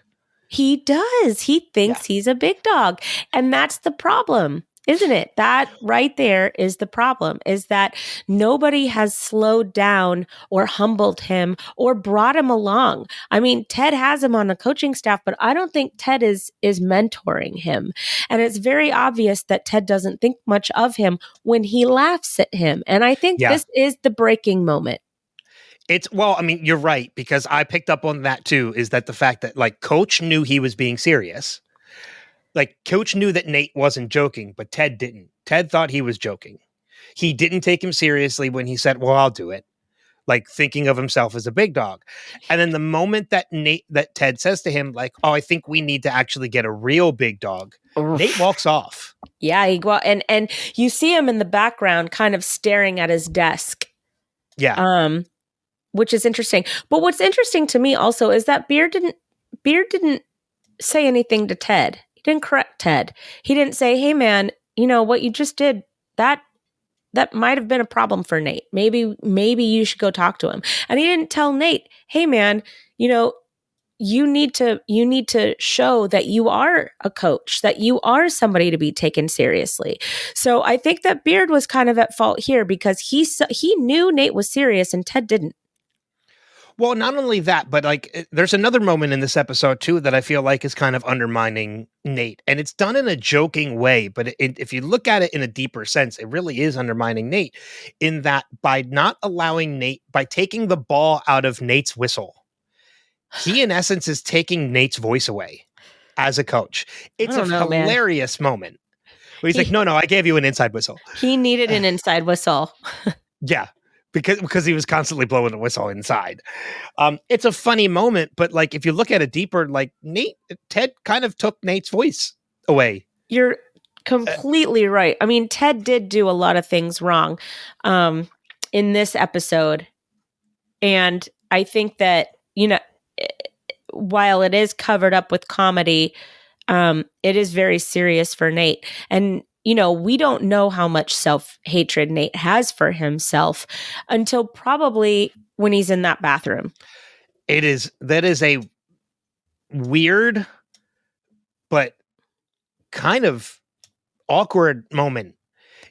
He does. He thinks he's a big dog. And that's the problem, isn't it? That right there is the problem, is that nobody has slowed down or humbled him or brought him along. I mean, Ted has him on the coaching staff, but I don't think Ted is mentoring him. And it's very obvious that Ted doesn't think much of him when he laughs at him. And I think this is the breaking moment. Well, I mean, you're right, because I picked up on that too, is that the fact that like Coach knew he was being serious. Like Coach knew that Nate wasn't joking, but Ted didn't. Ted thought he was joking. He didn't take him seriously when he said, well, I'll do it. Like thinking of himself as a big dog. And then the moment that Ted says to him, like, oh, I think we need to actually get a real big dog. Oof. Nate walks off. Yeah, and you see him in the background kind of staring at his desk. Yeah. Which is interesting. But what's interesting to me also is that Beard didn't say anything to Ted. He didn't correct Ted. He didn't say, hey man, you know what you just did, that might have been a problem for Nate. Maybe you should go talk to him. And he didn't tell Nate, hey man, you know, you need to show that you are a coach, that you are somebody to be taken seriously. So I think that Beard was kind of at fault here because he knew Nate was serious and Ted didn't. Well, not only that, but like there's another moment in this episode too that I feel like is kind of undermining Nate, and it's done in a joking way. But if you look at it in a deeper sense, it really is undermining Nate in that by not allowing Nate, by taking the ball out of Nate's whistle, he in essence is taking Nate's voice away as a coach. It's a hilarious moment where he's like, no, I gave you an inside whistle. He needed an inside whistle. Yeah. Because he was constantly blowing the whistle inside. It's a funny moment, but like if you look at it deeper, like Ted kind of took Nate's voice away. You're completely right. I mean, Ted did do a lot of things wrong in this episode. And I think that, you know, while it is covered up with comedy, it is very serious for Nate. And you know, we don't know how much self-hatred Nate has for himself until probably when he's in that bathroom. That is a weird, but kind of awkward moment.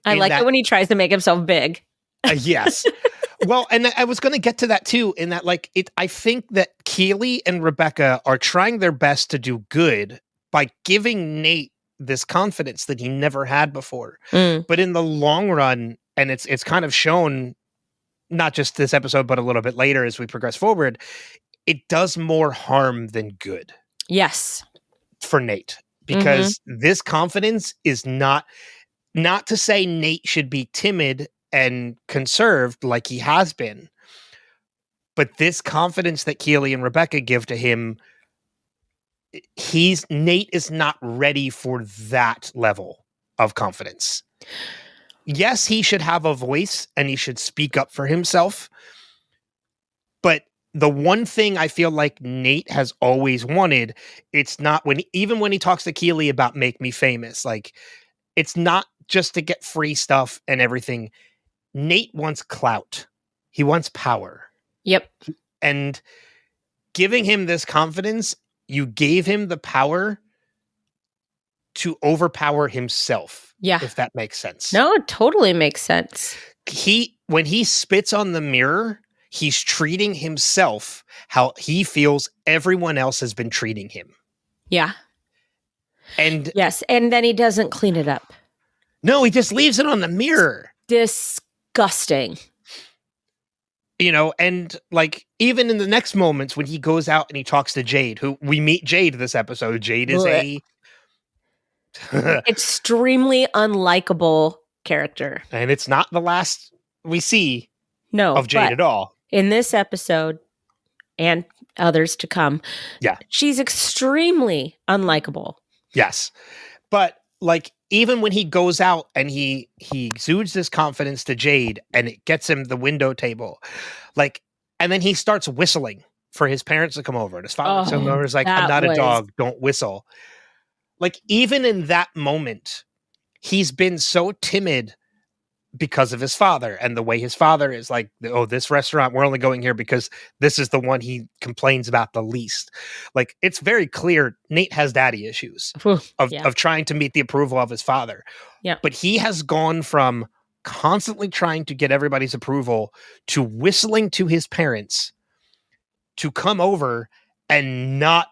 I like it when he tries to make himself big. Yes. Well, and I was going to get to that too, in that like I think that Keely and Rebecca are trying their best to do good by giving Nate this confidence that he never had before. But in the long run, and it's kind of shown not just this episode, but a little bit later as we progress forward, it does more harm than good. Yes. For Nate, because this confidence is not to say Nate should be timid and conserved like he has been, but this confidence that Keely and Rebecca give to him, Nate is not ready for that level of confidence. Yes, he should have a voice and he should speak up for himself, but the one thing I feel like Nate has always wanted, it's not even when he talks to Keely about make me famous, like it's not just to get free stuff and everything. Nate wants clout. He wants power. Yep. And giving him this confidence, you gave him the power to overpower himself. Yeah. If that makes sense. No, it totally makes sense. When he spits on the mirror, he's treating himself how he feels everyone else has been treating him. Yeah. And yes, and then he doesn't clean it up. No, he just leaves it on the mirror. Disgusting. You know, and like even in the next moments when he goes out and he talks to Jade, who we meet Jade this episode. Jade is a extremely unlikable character. And it's not the last we see of Jade at all. In this episode and others to come, she's extremely unlikable. Yes. But like even when he goes out and he exudes this confidence to Jade and it gets him the window table, like, and then he starts whistling for his parents to come over. And his father comes over, is like, I'm not a dog, don't whistle. Like even in that moment, he's been so timid because of his father and the way his father is like, oh, this restaurant, we're only going here because this is the one he complains about the least. Like, it's very clear Nate has daddy issues of trying to meet the approval of his father. Yeah. But he has gone from constantly trying to get everybody's approval to whistling to his parents to come over and not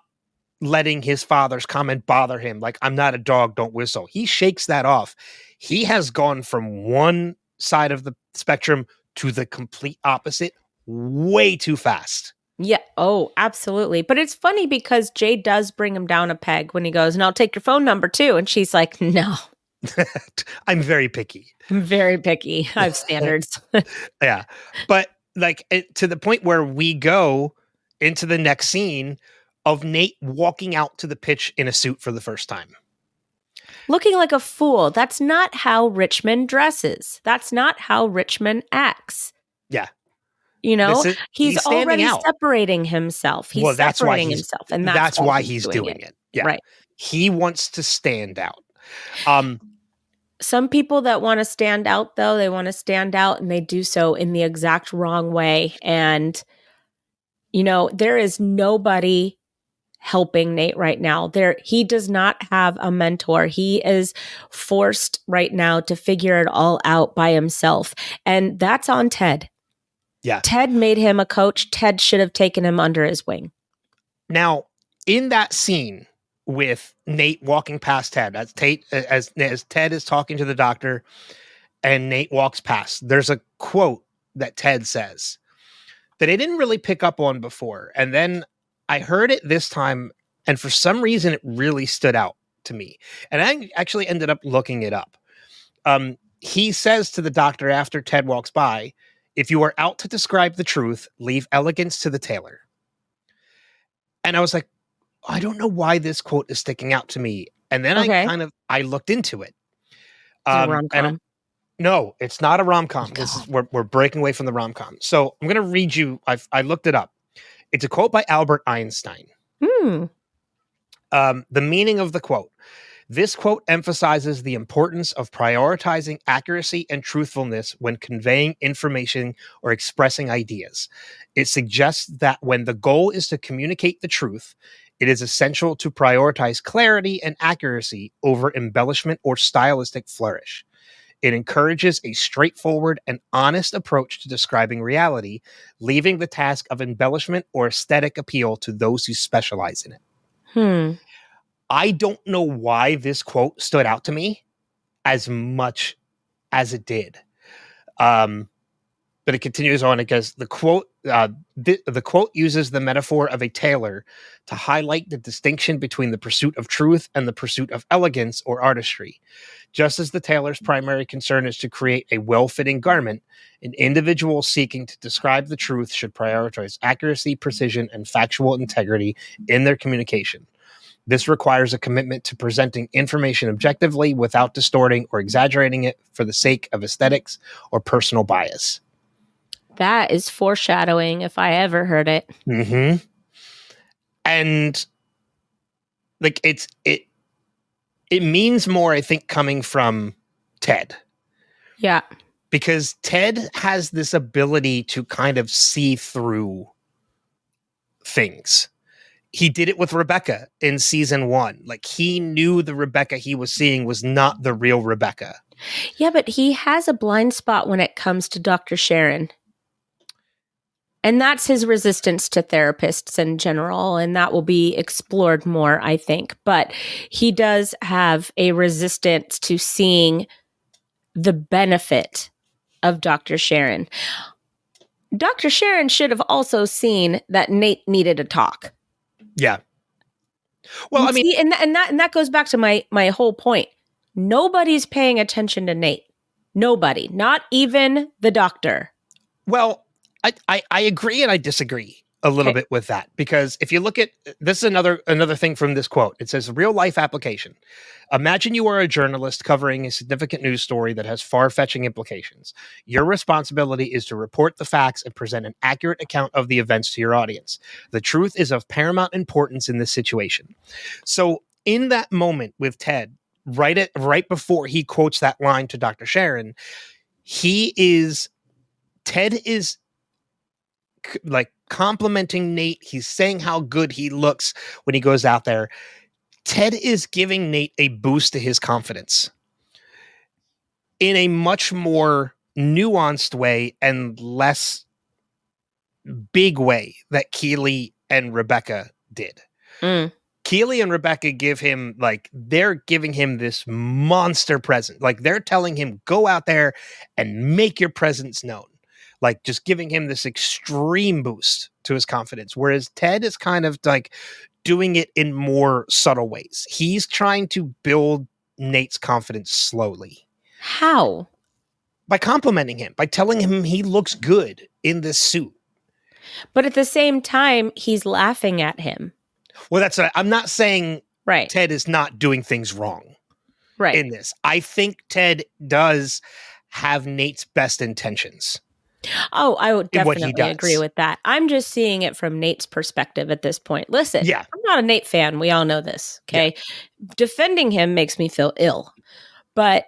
letting his father's comment bother him. Like, I'm not a dog, don't whistle. He shakes that off. He has gone from one side of the spectrum to the complete opposite way too fast. Yeah. Oh, absolutely. But it's funny because Jade does bring him down a peg when he goes, and I'll take your phone number too. And she's like, no. I'm very picky. I'm very picky. I have standards. Yeah. But like to the point where we go into the next scene of Nate walking out to the pitch in a suit for the first time. Looking like a fool. That's not how Richmond dresses. That's not how Richmond acts. Yeah. You know, he's already separating himself. He's separating himself. And that's why he's doing it. Yeah. Right. He wants to stand out. Some people that want to stand out, though, they want to stand out and they do so in the exact wrong way. And, you know, there is nobody helping Nate right now. He does not have a mentor. He is forced right now to figure it all out by himself. And that's on Ted. Yeah. Ted made him a coach. Ted should have taken him under his wing. Now, in that scene with Nate walking past Ted, as Ted is talking to the doctor and Nate walks past, there's a quote that Ted says that I didn't really pick up on before. And then I heard it this time, and for some reason, it really stood out to me. And I actually ended up looking it up. He says to the doctor after Ted walks by, if you are out to describe the truth, leave elegance to the tailor. And I was like, I don't know why this quote is sticking out to me. And then I looked into it. No, it's not a rom-com. We're breaking away from the rom-com. So I'm going to read you. I looked it up. It's a quote by Albert Einstein. The meaning of the quote. This quote emphasizes the importance of prioritizing accuracy and truthfulness when conveying information or expressing ideas. It suggests that when the goal is to communicate the truth, it is essential to prioritize clarity and accuracy over embellishment or stylistic flourish. It encourages a straightforward and honest approach to describing reality, leaving the task of embellishment or aesthetic appeal to those who specialize in it. I don't know why this quote stood out to me as much as it did. But it continues on. It goes, the quote uses the metaphor of a tailor to highlight the distinction between the pursuit of truth and the pursuit of elegance or artistry. Just as the tailor's primary concern is to create a well-fitting garment, an individual seeking to describe the truth should prioritize accuracy, precision, and factual integrity in their communication. This requires a commitment to presenting information objectively without distorting or exaggerating it for the sake of aesthetics or personal bias. That is foreshadowing if I ever heard it. Mm-hmm. And like it means more, I think, coming from Ted. Yeah. Because Ted has this ability to kind of see through things. He did it with Rebecca in season 1. Like, he knew the Rebecca he was seeing was not the real Rebecca. Yeah, but he has a blind spot when it comes to Dr. Sharon. And that's his resistance to therapists in general. And that will be explored more, I think. But he does have a resistance to seeing the benefit of Dr. Sharon. Dr. Sharon should have also seen that Nate needed a talk. Yeah. Well, I mean, see, and that goes back to my whole point. Nobody's paying attention to Nate. Nobody, not even the doctor. well, I agree and I disagree a little bit with that, because if you look at this is another thing from this quote. It says, real life application. Imagine you are a journalist covering a significant news story that has far-fetching implications. Your responsibility is to report the facts and present an accurate account of the events to your audience. The truth is of paramount importance in this situation. So in that moment with Ted, right before he quotes that line to Dr. Sharon, Ted is like complimenting Nate. He's saying how good he looks when he goes out there. Ted is giving Nate a boost to his confidence in a much more nuanced way and less big way that Keely and Rebecca did. Keely and Rebecca they're giving him this monster present. Like, they're telling him, go out there and make your presence known. Like, just giving him this extreme boost to his confidence. Whereas Ted is kind of like doing it in more subtle ways. He's trying to build Nate's confidence slowly. How? By complimenting him, by telling him he looks good in this suit. But at the same time, he's laughing at him. Well, I'm not saying Right. Ted is not doing things wrong Right. in this. I think Ted does have Nate's best intentions. Oh, I would in what he definitely agree does. with that. I'm just seeing it from Nate's perspective at this point. Listen, Yeah. I'm not a Nate fan. We all know this. Okay. Defending him makes me feel ill. But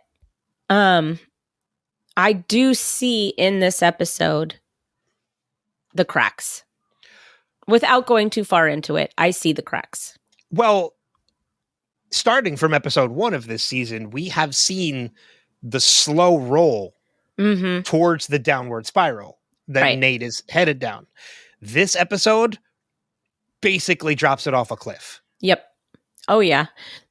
I do see in this episode the cracks. Without going too far into it, I see the cracks. Well, starting from episode 1 of this season, we have seen the slow roll towards the downward spiral that Nate is headed down. This episode basically drops it off a cliff. Yep. Oh yeah.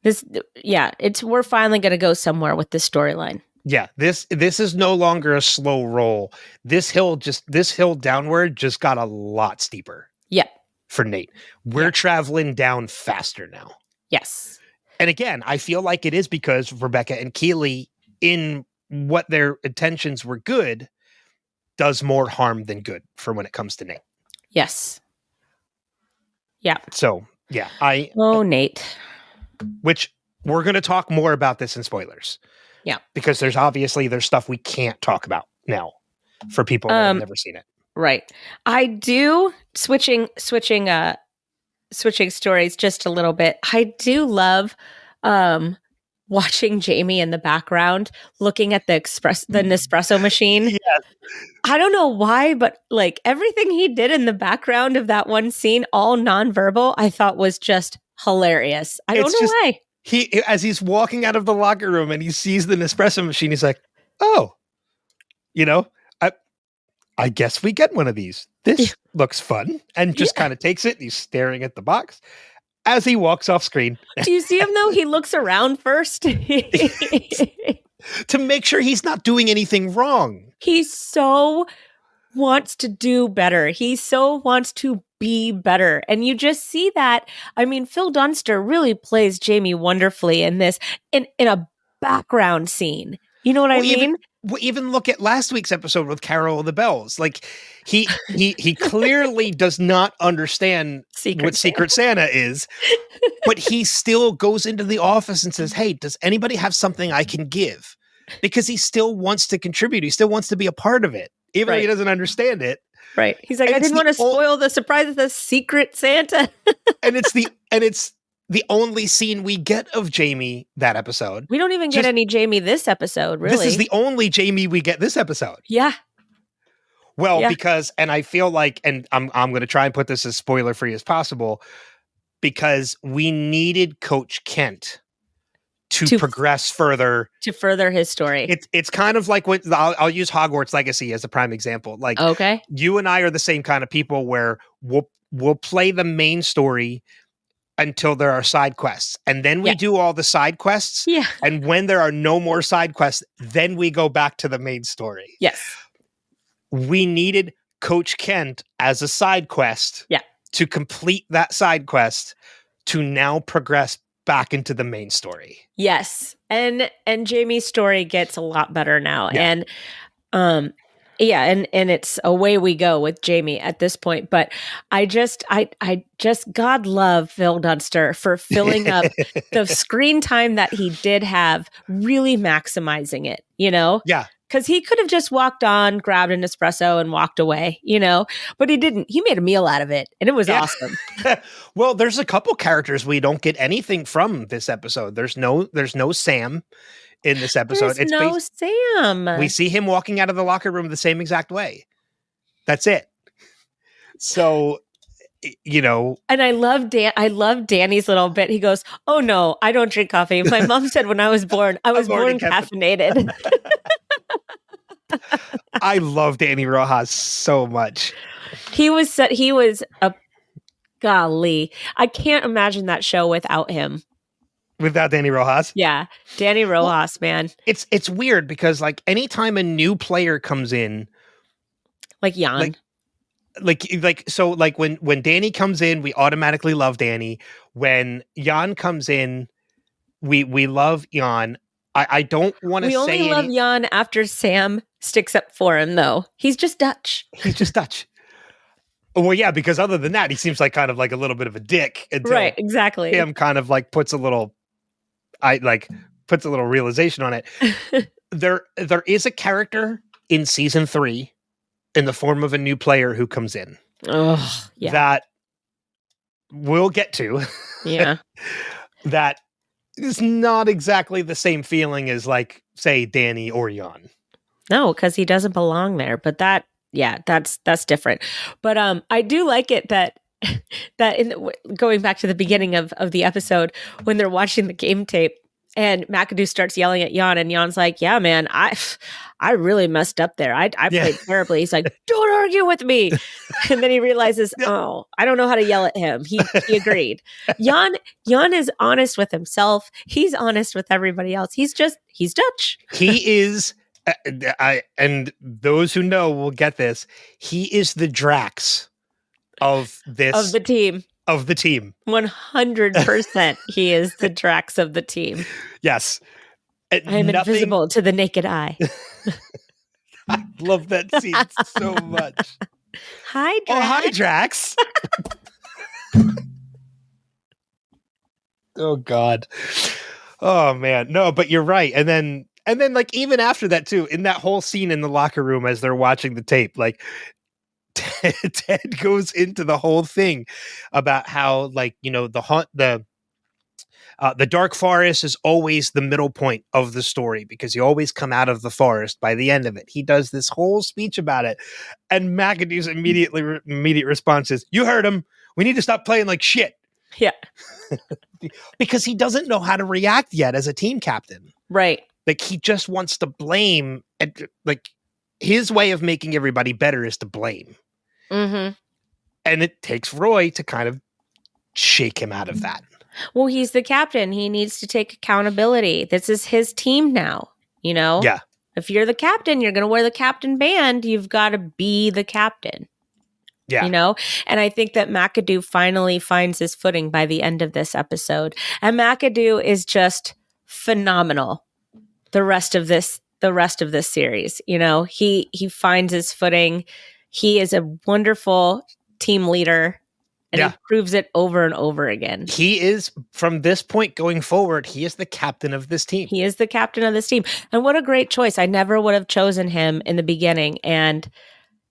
We're finally going to go somewhere with this storyline. Yeah, this is no longer a slow roll. This hill downward just got a lot steeper. Yep. For Nate. We're traveling down faster now. Yes. And again, I feel like it is because Rebecca and Keely, in what their intentions were good, does more harm than good for when it comes to Nate. Yes. Yeah. So, yeah, Nate. Which we're going to talk more about this in spoilers. Yeah. Because there's stuff we can't talk about now for people that have never seen it. Right. I do switching stories just a little bit. I do love watching Jamie in the background looking at the Nespresso machine. Yes. I don't know why, but like everything he did in the background of that one scene, all nonverbal, I thought was just hilarious. I don't know why. As he's walking out of the locker room and he sees the Nespresso machine, he's like, "Oh, I guess we get one of these. This looks fun," and just kind of takes it. And he's staring at the box as he walks off screen. Do you see him though? He looks around first to make sure he's not doing anything wrong. He so wants to do better. He so wants to be better. And you just see that. I mean, Phil Dunster really plays Jamie wonderfully in this, in a background scene. You know what I mean? Even look at last week's episode with Carol of the Bells. Like he clearly does not understand what Secret Santa is, but he still goes into the office and says, "Hey, does anybody have something I can give?" Because he still wants to contribute. He still wants to be a part of it. even though he Right. doesn't understand it. Right. He's like, And I it's didn't want to the ol- spoil the surprise of the secret Santa. And it's the only scene we get of Jamie that episode. We don't even get Just- any Jamie this episode, really. This is the only Jamie we get this episode. Yeah. Well, Yeah. because, and I feel like, and I'm going to try and put this as spoiler free as possible, because we needed Coach Kent to progress further. To further his story. It's kind of like what I'll use Hogwarts Legacy as a prime example. Like, Okay. you and I are the same kind of people where we'll play the main story until there are side quests, and then we do all the side quests. Yeah. And when there are no more side quests, then we go back to the main story. Yes. We needed Coach Kent as a side quest. Yeah. To complete that side quest to now progress back into the main story. Yes. And Jamie's story gets a lot better now. Yeah. And and it's away we go with Jamie at this point. But I just God love Phil Dunster for filling up the screen time that he did have, really maximizing it, you know? Yeah. Because he could have just walked on, grabbed an espresso and walked away, you know, but he didn't. He made a meal out of it, and it was awesome. Well, there's a couple characters we don't get anything from this episode. There's no Sam in this episode. There's no Sam. We see him walking out of the locker room the same exact way. That's it. So, you know, and I love Danny's little bit. He goes, "Oh no, I don't drink coffee. My mom said when I was born, I was born caffeinated." I love Danny Rojas so much. He was a golly. I can't imagine that show without him. Without Danny Rojas? Yeah. Danny Rojas, man. It's weird because like anytime a new player comes in, like Jan. So when Danny comes in, we automatically love Danny. When Jan comes in, we love Jan. I don't want to say we only love Jan after Sam sticks up for him, though. He's just Dutch. He's just Dutch. Well, yeah, because other than that, he seems like kind of like a little bit of a dick. Right, exactly. Sam kind of like puts a little realization on it. There is a character in season 3 in the form of a new player who comes in. Oh, yeah. That we'll get to. Yeah. That is not exactly the same feeling as like, say, Danny or Jan. No, because he doesn't belong there. But that's different. But I do like it that going back to the beginning of the episode when they're watching the game tape and McAdoo starts yelling at Jan, and Jan's like, "Yeah, man, I really messed up there. I played terribly." He's like, "Don't argue with me." And then he realizes, oh, I don't know how to yell at him. He agreed. Jan is honest with himself. He's honest with everybody else. He's Dutch. He is, and those who know will get this. He is the Drax of the team. 100%. He is the Drax of the team. Yes. I am invisible to the naked eye. I love that scene so much. Hi, Drax. Oh, hi, Drax. Oh, God. Oh, man. No, but you're right. And then like even after that too, in that whole scene in the locker room as they're watching the tape, like Ted goes into the whole thing about how, like, you know, the Dark Forest is always the middle point of the story because you always come out of the forest by the end of it. He does this whole speech about it, and McAdoo's immediate response is, "You heard him. We need to stop playing like shit." Yeah, because he doesn't know how to react yet as a team captain. Right. Like he just wants to blame, and like his way of making everybody better is to blame. Mm-hmm. And it takes Roy to kind of shake him out of that. Well, he's the captain. He needs to take accountability. This is his team now, you know? Yeah. If you're the captain, you're going to wear the captain band. You've got to be the captain. Yeah. You know? And I think that McAdoo finally finds his footing by the end of this episode. And McAdoo is just phenomenal the rest of this series. You know, he finds his footing. He is a wonderful team leader. And he proves it over and over again. He is, from this point going forward, he is the captain of this team. He is the captain of this team. And what a great choice. I never would have chosen him in the beginning. And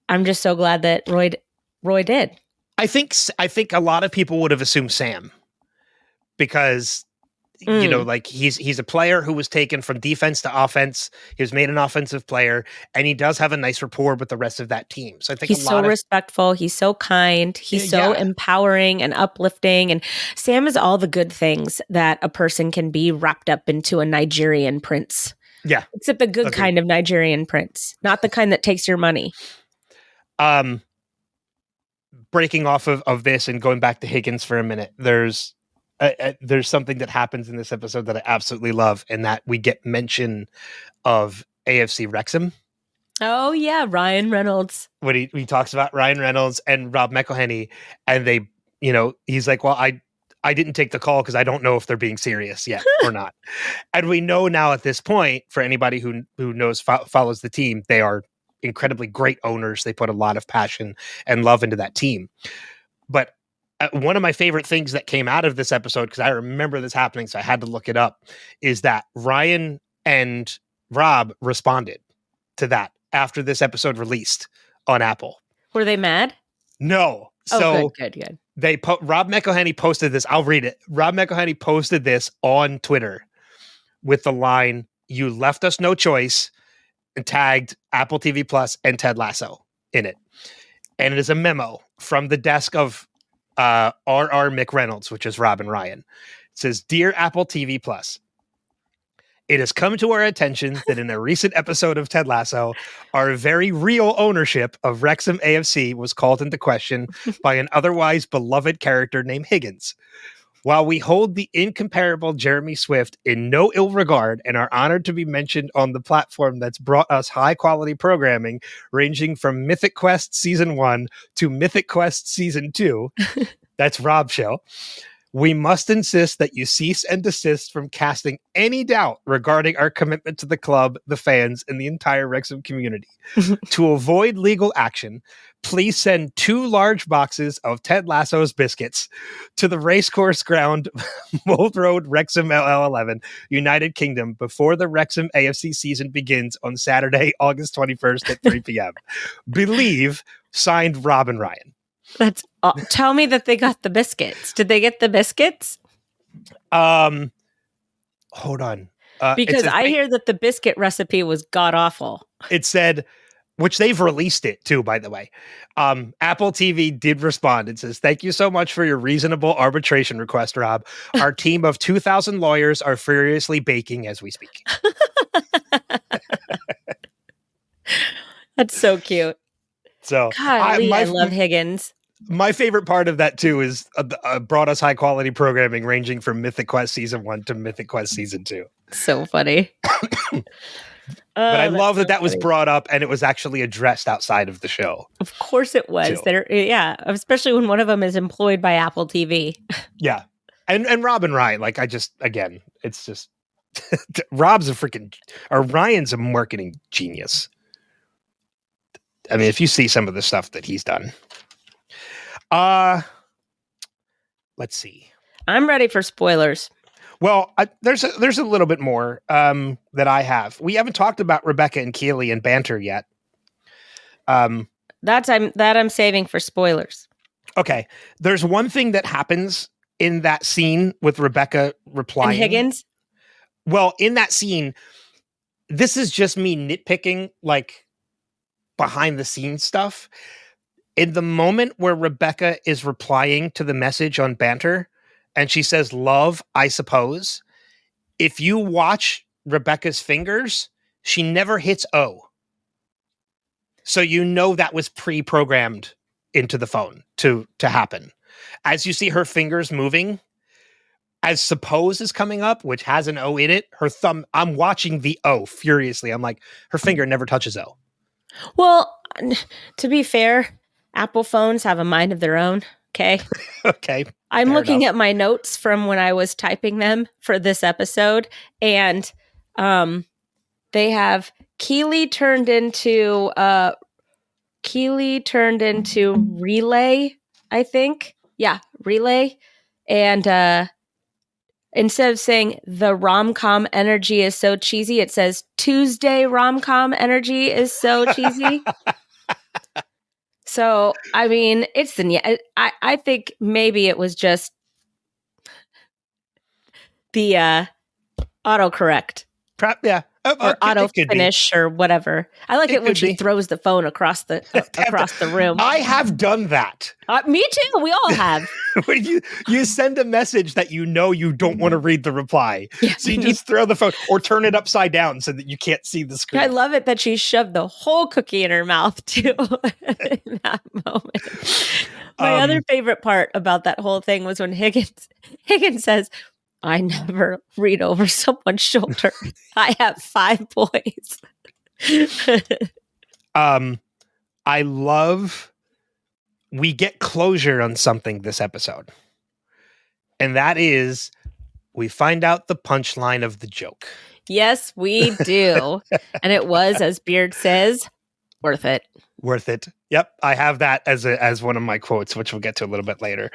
I'm just so glad that Roy did. I think a lot of people would have assumed Sam, because you know, like he's a player who was taken from defense to offense. He was made an offensive player, and he does have a nice rapport with the rest of that team. So I think he's so respectful. He's so kind. He's so empowering and uplifting. And Sam is all the good things that a person can be wrapped up into a Nigerian prince. Yeah. Except the good kind of Nigerian prince, not the kind that takes your money. Breaking off of this and going back to Higgins for a minute, there's something that happens in this episode that I absolutely love, and that we get mention of AFC Wrexham. Oh yeah, Ryan Reynolds. When he talks about Ryan Reynolds and Rob McElhenney, and they, you know, he's like, well, I didn't take the call because I don't know if they're being serious yet or not. And we know now at this point, for anybody who knows, follows the team, they are incredibly great owners. They put a lot of passion and love into that team. But one of my favorite things that came out of this episode, because I remember this happening, so I had to look it up, is that Ryan and Rob responded to that after this episode released on Apple. Were they mad? No. Oh, so good. Rob McElhenney posted this. I'll read it. Rob McElhenney posted this on Twitter with the line, "You left us no choice," and tagged Apple TV Plus and Ted Lasso in it. And it is a memo from the desk of R.R. McReynolds, which is Rob and Ryan. It says, "Dear Apple TV Plus, it has come to our attention that in a recent episode of Ted Lasso, our very real ownership of Wrexham AFC was called into question by an otherwise beloved character named Higgins. While we hold the incomparable Jeremy Swift in no ill regard and are honored to be mentioned on the platform that's brought us high-quality programming ranging from Mythic Quest Season 1 to Mythic Quest Season 2, that's Rob's show, we must insist that you cease and desist from casting any doubt regarding our commitment to the club, the fans, and the entire Wrexham community. To avoid legal action, please send 2 large boxes of Ted Lasso's biscuits to the Racecourse Ground, Mold Road, Wrexham LL11, United Kingdom, before the Wrexham AFC season begins on Saturday, August 21st at 3 p.m. Believe, signed Rob and Ryan." Tell me that they got the biscuits. Did they get the biscuits? Hold on. Because I hear that the biscuit recipe was god awful. It said, which they've released it too, by the way. Apple TV did respond. It says, "Thank you so much for your reasonable arbitration request, Rob. Our team of 2,000 lawyers are furiously baking as we speak." That's so cute. So God, I love Higgins. My favorite part of that too is brought us high quality programming ranging from Mythic Quest Season 1 to Mythic Quest Season 2. So funny. But I love that was brought up and it was actually addressed outside of the show. Of course it was. Yeah, especially when one of them is employed by Apple TV. Yeah. And Rob and Ryan, like it's just Ryan's a marketing genius. I mean, if you see some of the stuff that he's done. Let's see. I'm ready for spoilers. Well, there's a little bit more that I have. We haven't talked about Rebecca and Keely and banter yet. I'm saving for spoilers. Okay. There's one thing that happens in that scene with Rebecca replying. And Higgins? Well, in that scene, this is just me nitpicking, like, behind the scenes stuff. In the moment where Rebecca is replying to the message on banter and she says, "Love, I suppose," if you watch Rebecca's fingers, she never hits O. So you know that was pre-programmed into the phone to happen. As you see her fingers moving, as "suppose" is coming up, which has an O in it, her thumb, I'm watching the O furiously. I'm like, her finger never touches O. Well, to be fair, Apple phones have a mind of their own. Okay. Okay. I'm looking at my notes from when I was typing them for this episode, and they have Keely turned into relay, I think. Yeah, relay. And instead of saying the rom-com energy is so cheesy, it says Tuesday rom-com energy is so cheesy. So, I mean, it's the I think maybe it was just the autocorrect Yeah. or auto It could be. finish or whatever. I like It it when could she be. throws the phone across the room. I have done that. Me too. We all have. When you send a message that you know you don't want to read the reply. Yeah. So you just throw the phone or turn it upside down so that you can't see the screen. I love it that she shoved the whole cookie in her mouth too in that moment. My other favorite part about that whole thing was when Higgins says, I never read over someone's shoulder. I have 5 boys. I love we get closure on something this episode. And that is we find out the punchline of the joke. Yes, we do. And it was, as Beard says, worth it. Worth it. Yep, I have that as one of my quotes, which we'll get to a little bit later.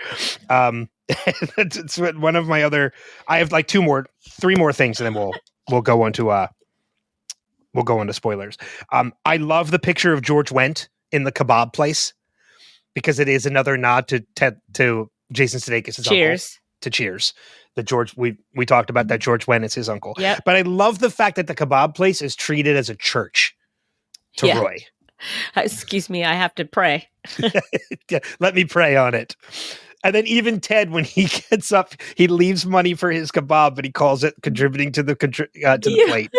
It's one of my other. I have like 3 more things, and then we'll go into spoilers. I love the picture of George Wendt in the kebab place because it is another nod to Jason Sudeikis' Cheers. uncle. To Cheers. The George we talked about that George Wendt is his uncle. Yep. But I love the fact that the kebab place is treated as a church to Roy. Excuse me, I have to pray. Yeah, let me pray on it. And then even Ted, when he gets up, he leaves money for his kebab, but he calls it contributing to the plate.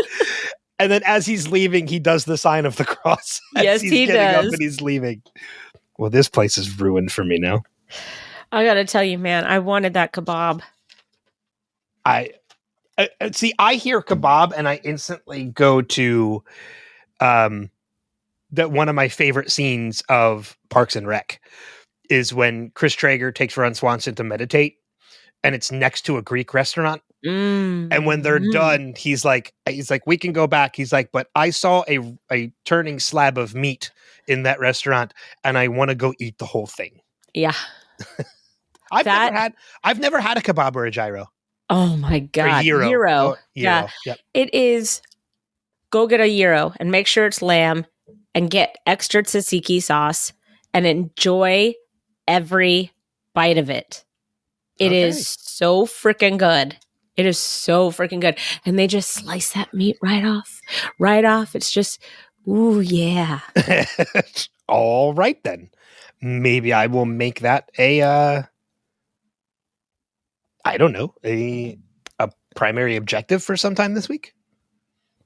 And then as he's leaving, he does the sign of the cross. Yes, he does. Up and he's leaving. Well, this place is ruined for me now. I gotta tell you, man, I wanted that kebab. I see. I hear kebab, and I instantly go to that one of my favorite scenes of Parks and Rec is when Chris Traeger takes Ron Swanson to meditate, and it's next to a Greek restaurant. And when they're done, he's like, we can go back. He's like, but I saw a turning slab of meat in that restaurant, and I want to go eat the whole thing. Yeah, I've never had a kebab or a gyro. Oh my god, gyro. Oh, yeah, yep. It is. Go get a gyro and make sure it's lamb, and get extra tzatziki sauce, and enjoy every bite of it. It is so freaking good. It is so freaking good. And they just slice that meat right off. It's just, ooh, yeah. All right, then. Maybe I will make that a primary objective for sometime this week.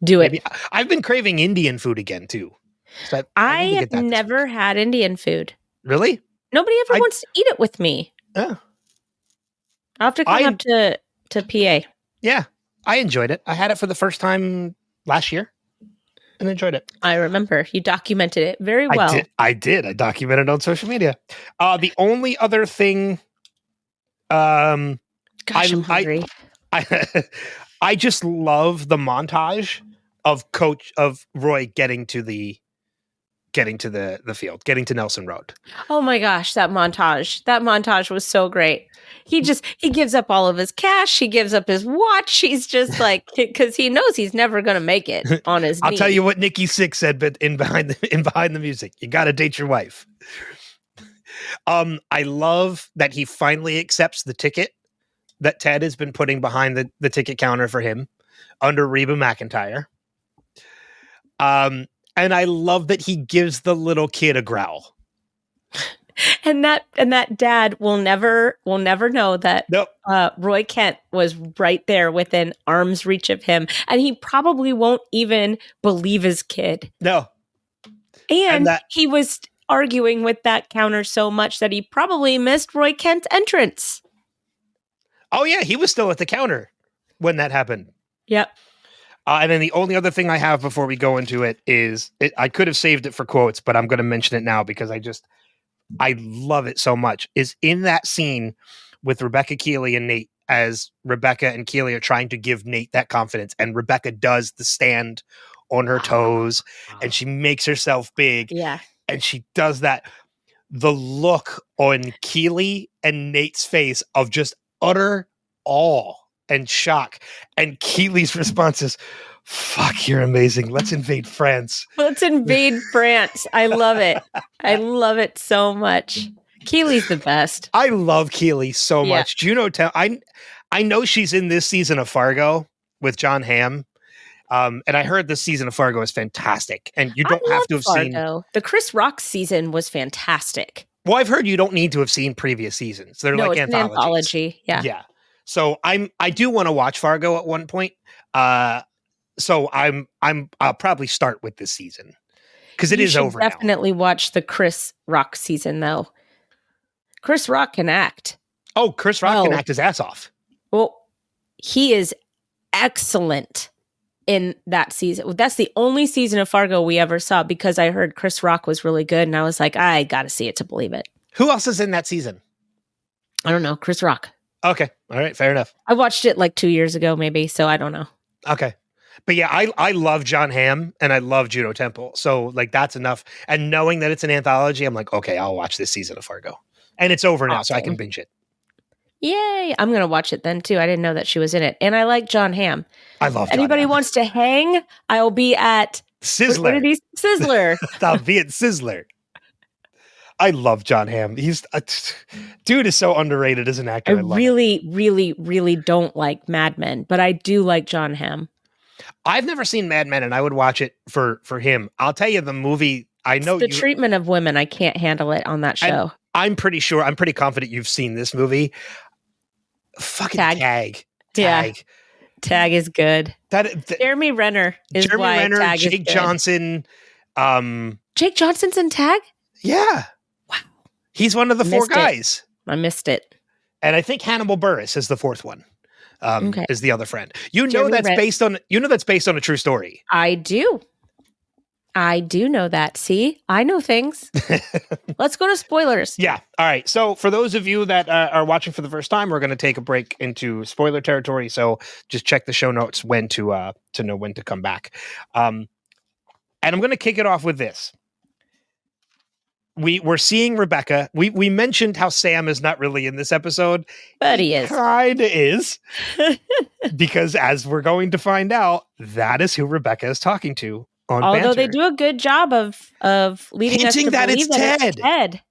Do it. Maybe. I've been craving Indian food again, too. So I have never had Indian food. Really? Nobody ever wants to eat it with me. Oh. I'll have to come up to PA. Yeah, I enjoyed it. I had it for the first time last year and enjoyed it. I remember you documented it very well. I did. I documented it on social media. The only other thing, gosh, I'm hungry. I just love the montage of Roy getting to the field, getting to Nelson Road. Oh my gosh, that montage was so great. He gives up all of his cash. He gives up his watch. He's just like, because he knows he's never going to make it on his I'll knee. tell you what Nikki Sixx said, but in behind the music, you got to date your wife. I love that he finally accepts the ticket that Ted has been putting behind the ticket counter for him under Reba McEntire. And I love that he gives the little kid a growl. And that dad will never know that Nope. Roy Kent was right there within arm's reach of him, and he probably won't even believe his kid. No, and he was arguing with that counter so much that he probably missed Roy Kent's entrance. Oh yeah, he was still at the counter when that happened. Yep. And then the only other thing I have before we go into it is I could have saved it for quotes, but I'm going to mention it now because I love it so much, is in that scene with Rebecca Keeley and Nate, as Rebecca and Keeley are trying to give Nate that confidence, and Rebecca does the stand on her toes and she makes herself big. Yeah. And she does that. the look on Keely and Nate's face of just utter awe and shock. And Keely's response is, fuck, you're amazing. Let's invade France. Let's invade France. I love it. I love it so much. Keely's the best. I love Keely so Yeah. much. Juno, I know she's in this season of Fargo with John Hamm. And I heard this season of Fargo is fantastic. And you don't have to have seen. The Chris Rock season was fantastic. Well, I've heard you don't need to have seen previous seasons. They're like it's an anthology. Yeah. Yeah. So I do want to watch Fargo at one point. So I'll probably start with this season because it is over now. Definitely watch the Chris Rock season though. Chris Rock can act. Oh, Chris Rock can act his ass off. Well, he is excellent in that season. That's the only season of Fargo we ever saw because I heard Chris Rock was really good and I was like, I got to see it to believe it. Who else is in that season? I don't know. Chris Rock. Okay. All right. Fair enough. I watched it like 2 years ago, maybe. So I don't know. Okay. But yeah, I love John Hamm and I love Juno Temple. So like that's enough. And knowing that it's an anthology, I'm like, okay, I'll watch this season of Fargo. And it's over now, so I can binge it. Yay. I'm going to watch it then too. I didn't know that she was in it. And I like John Hamm. I love John Anybody Hamm. wants to hang? I'll be at Sizzler. What did he Sizzler. I'll be at Sizzler. I love John Hamm. Dude is so underrated as an actor. I really don't like Mad Men, but I do like John Hamm. I've never seen Mad Men, and I would watch it for him. I'll tell you, the movie. I know the treatment of women. I can't handle it on that show. I'm pretty confident you've seen this movie. Fucking Tag. Yeah. Tag is good. Jeremy Renner is why Tag Jake is good. Johnson. Jake Johnson's in Tag? Yeah. Wow. He's one of the four guys. I missed it. And I think Hannibal Buress is the fourth one. Is the other friend. That's based on a true story. I do know that. See, I know things. Let's go to spoilers. Yeah. All right. So for those of you that are watching for the first time, we're going to take a break into spoiler territory. So just check the show notes when to know when to come back. And I'm going to kick it off with this. We're seeing Rebecca. We mentioned how Sam is not really in this episode. But he is. Kind of is. Because as we're going to find out, that is who Rebecca is talking to. Although they do a good job of leading us to that believe that it's Ted.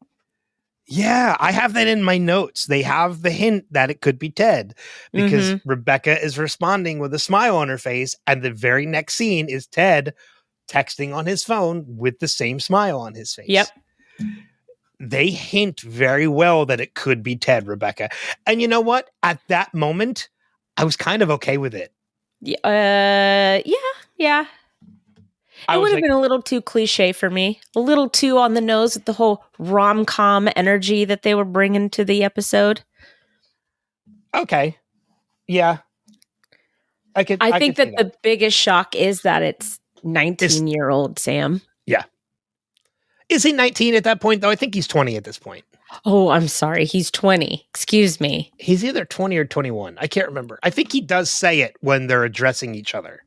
Yeah, I have that in my notes. They have the hint that it could be Ted because Rebecca is responding with a smile on her face, and the very next scene is Ted texting on his phone with the same smile on his face. Yep. They hint very well that it could be Ted, Rebecca. And you know what? At that moment, I was kind of okay with it. Yeah. It would have been a little too cliche for me. A little too on the nose with the whole rom-com energy that they were bringing to the episode. Okay. Yeah. I think that the biggest shock is that it's 19-year-old Sam. Yeah. Is he 19 at that point, though? I think he's 20 at this point. Oh, I'm sorry. He's 20. Excuse me. He's either 20 or 21. I can't remember. I think he does say it when they're addressing each other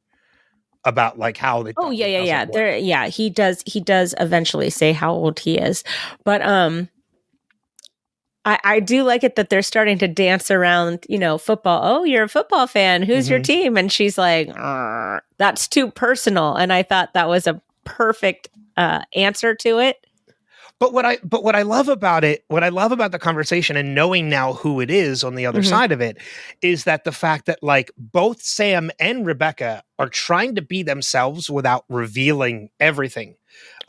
about like how they. Oh, yeah. He does eventually say how old he is. But I do like it that they're starting to dance around, football. Oh, you're a football fan. Who's your team? And she's like, that's too personal. And I thought that was a perfect answer to it. But what I love about the conversation and knowing now who it is on the other side of it is that the fact that like both Sam and Rebecca are trying to be themselves without revealing everything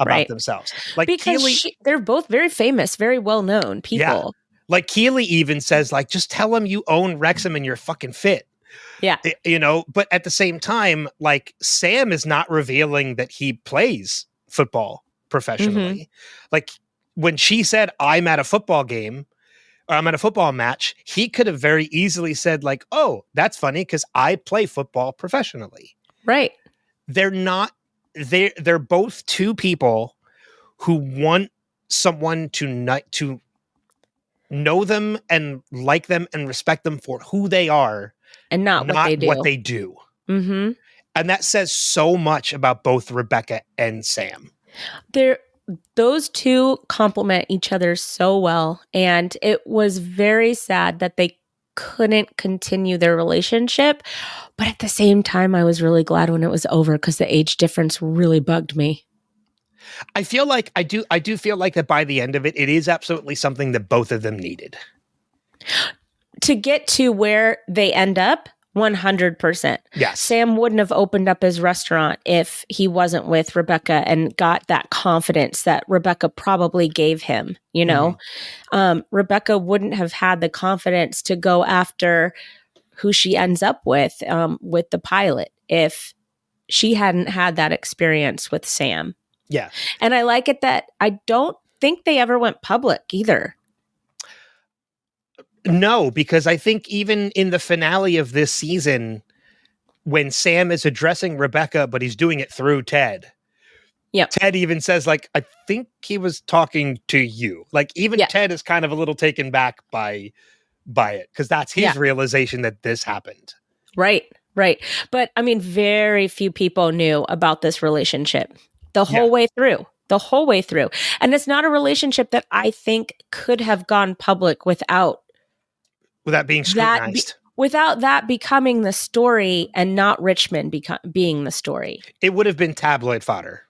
about themselves. Like because they're both very famous, very well known people. Yeah. Like Keely even says, like, just tell them you own Wrexham and you're fucking fit. Yeah. But at the same time, like Sam is not revealing that he plays football professionally. Like when she said, I'm at a football game or I'm at a football match, he could have very easily said like, oh, that's funny because I play football professionally. Right. They're both two people who want someone to know them and like them and respect them for who they are and not what they do. Mm-hmm. And that says so much about both Rebecca and Sam. They're those two complement each other so well. And it was very sad that they couldn't continue their relationship. But at the same time, I was really glad when it was over because the age difference really bugged me. I feel like I do feel like that by the end of it, it is absolutely something that both of them needed. To get to where they end up, 100%. Yes. Sam wouldn't have opened up his restaurant if he wasn't with Rebecca and got that confidence that Rebecca probably gave him, you know? Rebecca wouldn't have had the confidence to go after who she ends up with the pilot if she hadn't had that experience with Sam. Yeah. And I like it that I don't think they ever went public either. No, because I think even in the finale of this season, when Sam is addressing Rebecca, but he's doing it through Ted. Yeah. Ted even says, like, I think he was talking to you. Like, even Ted is kind of a little taken back by it, because that's his realization that this happened. Right. But I mean, very few people knew about this relationship the whole way through. And it's not a relationship that I think could have gone public without being scrutinized. Without that becoming the story and not Richmond being the story. It would have been tabloid fodder.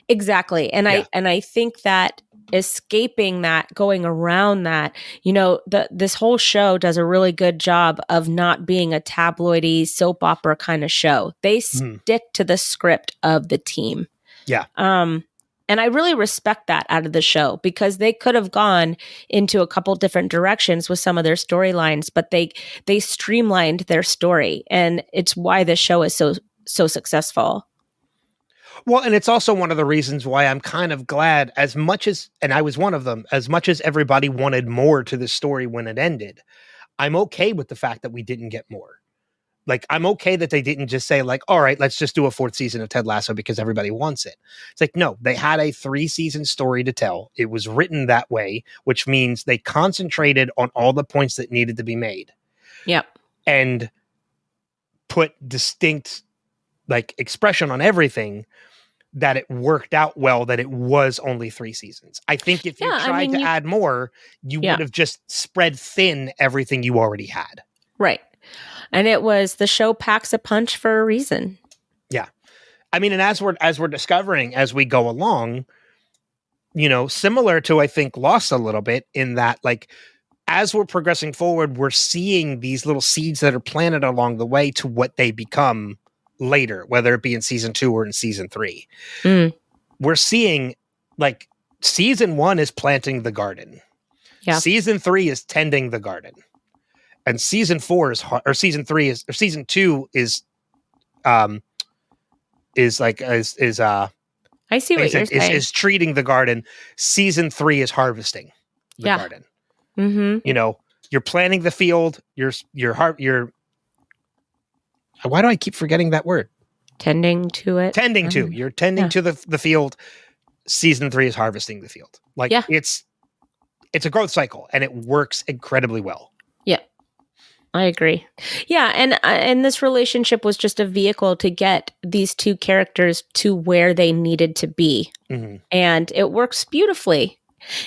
Exactly. And I think that escaping that, going around that, you know, this whole show does a really good job of not being a tabloidy soap opera kind of show. They stick to the script of the team. Yeah. And I really respect that out of the show, because they could have gone into a couple different directions with some of their storylines, but they streamlined their story, and it's why the show is so successful. Well, and it's also one of the reasons why I'm kind of glad, as much as, and I was one of them, as much as everybody wanted more to the story when it ended, I'm okay with the fact that we didn't get more. Like, I'm okay that they didn't just say, like, all right, let's just do a 4th season of Ted Lasso because everybody wants it. It's like, no, they had a 3-season story to tell. It was written that way, which means they concentrated on all the points that needed to be made. Yep. And put distinct, like, expression on everything, that it worked out well, that it was only 3 seasons. I think if you tried to add more, you would have just spread thin everything you already had. Right. And it was, the show packs a punch for a reason. Yeah. I mean, and as we're discovering as we go along, you know, similar to, I think, Lost a little bit, in that, like, as we're progressing forward, we're seeing these little seeds that are planted along the way to what they become later, whether it be in season 2 or in season 3. We're seeing, like, season 1 is planting the garden. Yeah. Season 3 is tending the garden. And season 4 is, or season 3 is, or season 2 is I see what you're saying. Is treating the garden. Season 3 is harvesting the garden. Mm-hmm. You know, you're planting the field. You're why do I keep forgetting that word? Tending to it. Tending to. You're tending to the field. Season 3 is harvesting the field. Like, it's a growth cycle, and it works incredibly well. Yeah. I agree. Yeah, and this relationship was just a vehicle to get these two characters to where they needed to be. Mm-hmm. And it works beautifully.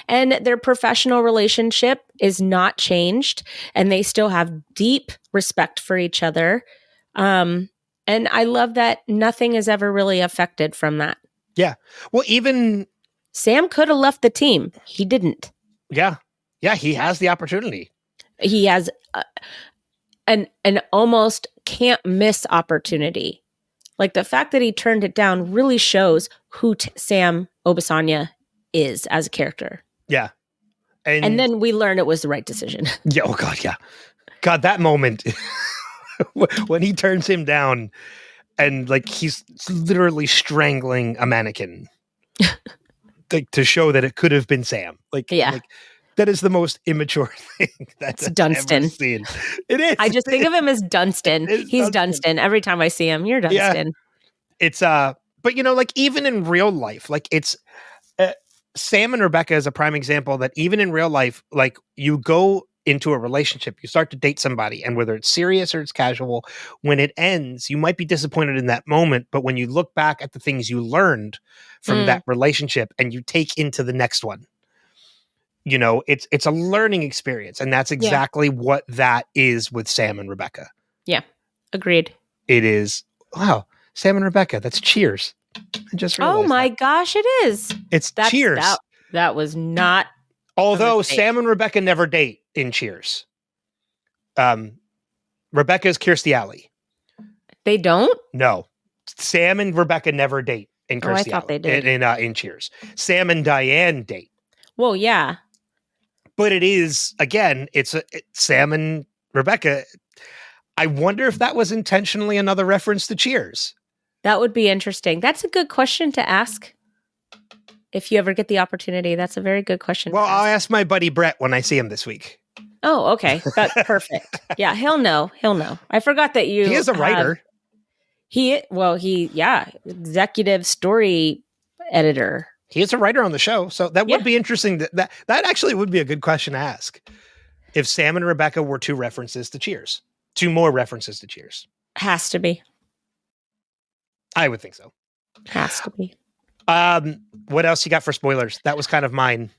And their professional relationship is not changed, and they still have deep respect for each other. And I love that nothing is ever really affected from that. Yeah. Well, even Sam could have left the team. He didn't. Yeah. Yeah, he has the opportunity. He has an almost can't miss opportunity. Like, the fact that he turned it down really shows who Sam Obisanya is as a character. Yeah. And then we learn it was the right decision. Yeah. Oh God. Yeah. God, that moment when he turns him down and, like, he's literally strangling a mannequin, like, to show that it could have been Sam. Like, that is the most immature thing that's Dunstan. Ever seen. It is. I just think of him as Dunstan. He's Dunstan. Every time I see him, you're Dunstan. Yeah. It's but, you know, like, even in real life, like, it's Sam and Rebecca is a prime example that even in real life, like, you go into a relationship, you start to date somebody, and whether it's serious or it's casual, when it ends, you might be disappointed in that moment, but when you look back at the things you learned from that relationship and you take into the next one, you know, it's a learning experience, and that's exactly what that is with Sam and Rebecca. Yeah, agreed. It is, wow, Sam and Rebecca, that's Cheers. I just realized Oh my gosh, it is. it's Cheers. That was not. Although Sam and Rebecca never date in Cheers. Rebecca is Kirstie Alley. They don't? No. Sam and Rebecca never date in Kirstie I thought Alley. they did. In Cheers. Sam and Diane date. Well, yeah. But it is, again, it's Sam and Rebecca. I wonder if that was intentionally another reference to Cheers. That would be interesting. That's a good question to ask. If you ever get the opportunity, that's a very good question. Well, I'll ask my buddy Brett when I see him this week. Oh, okay. That's perfect. Yeah, he'll know. I forgot that you. He is a writer. Executive story editor. He is a writer on the show, so that would be interesting. That actually would be a good question to ask. If Sam and Rebecca were two more references to Cheers. Has to be. I would think so. Has to be. What else you got for spoilers? That was kind of mine.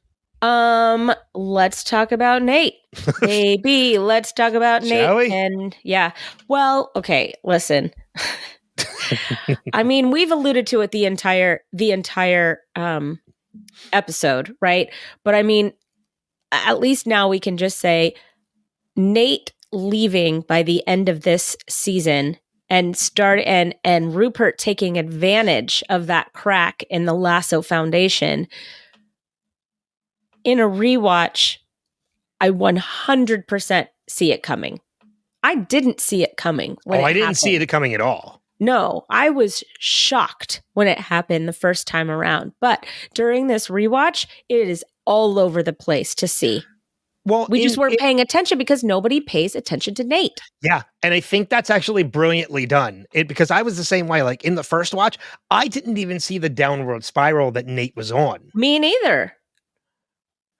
Let's talk about Nate. Baby, let's talk about Nate. Shall we? And well, okay, listen. I mean, we've alluded to it the entire episode, right? But I mean, at least now we can just say Nate leaving by the end of this season and Rupert taking advantage of that crack in the Lasso Foundation. In a rewatch, I 100% see it coming. I didn't see it coming. I didn't see it coming at all. No, I was shocked when it happened the first time around. But during this rewatch, it is all over the place to see. Well, we just weren't paying attention because nobody pays attention to Nate. Yeah, and I think that's actually brilliantly done. Because I was the same way. Like in the first watch, I didn't even see the downward spiral that Nate was on. Me neither.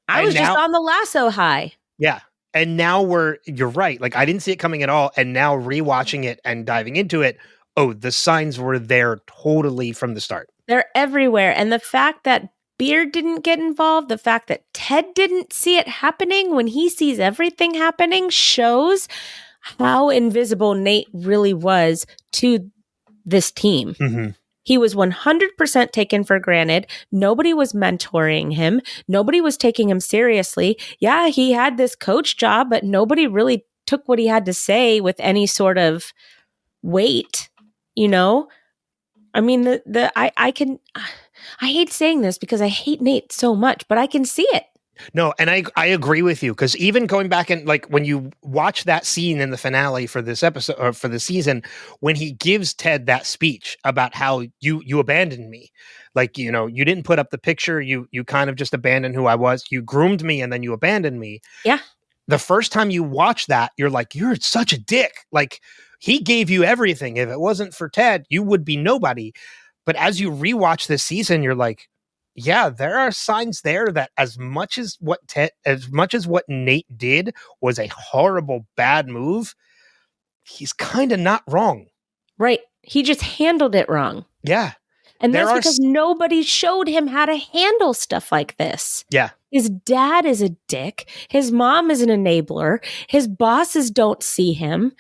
I was just on the Lasso high. Yeah. And now you're right. Like I didn't see it coming at all. And now rewatching it and diving into it, the signs were there totally from the start. They're everywhere. And the fact that Beard didn't get involved, the fact that Ted didn't see it happening when he sees everything happening shows how invisible Nate really was to this team. Mm-hmm. He was 100% taken for granted. Nobody was mentoring him. Nobody was taking him seriously. Yeah, he had this coach job, but nobody really took what he had to say with any sort of weight, you know? I mean, I hate saying this because I hate Nate so much, but I can see it. No, and I agree with you, because even going back and like when you watch that scene in the finale for this episode or for the season, when he gives Ted that speech about how you abandoned me, like, you know, you didn't put up the picture, you kind of just abandoned who I was, you groomed me and then you abandoned me. Yeah. The first time you watch that, you're like, you're such a dick. Like he gave you everything. If it wasn't for Ted, you would be nobody. But as you rewatch this season, you're like, yeah, there are signs there that as much as what Nate did was a horrible, bad move, he's kind of not wrong. Right. He just handled it wrong. Yeah. And that's because nobody showed him how to handle stuff like this. Yeah. His dad is a dick. His mom is an enabler. His bosses don't see him.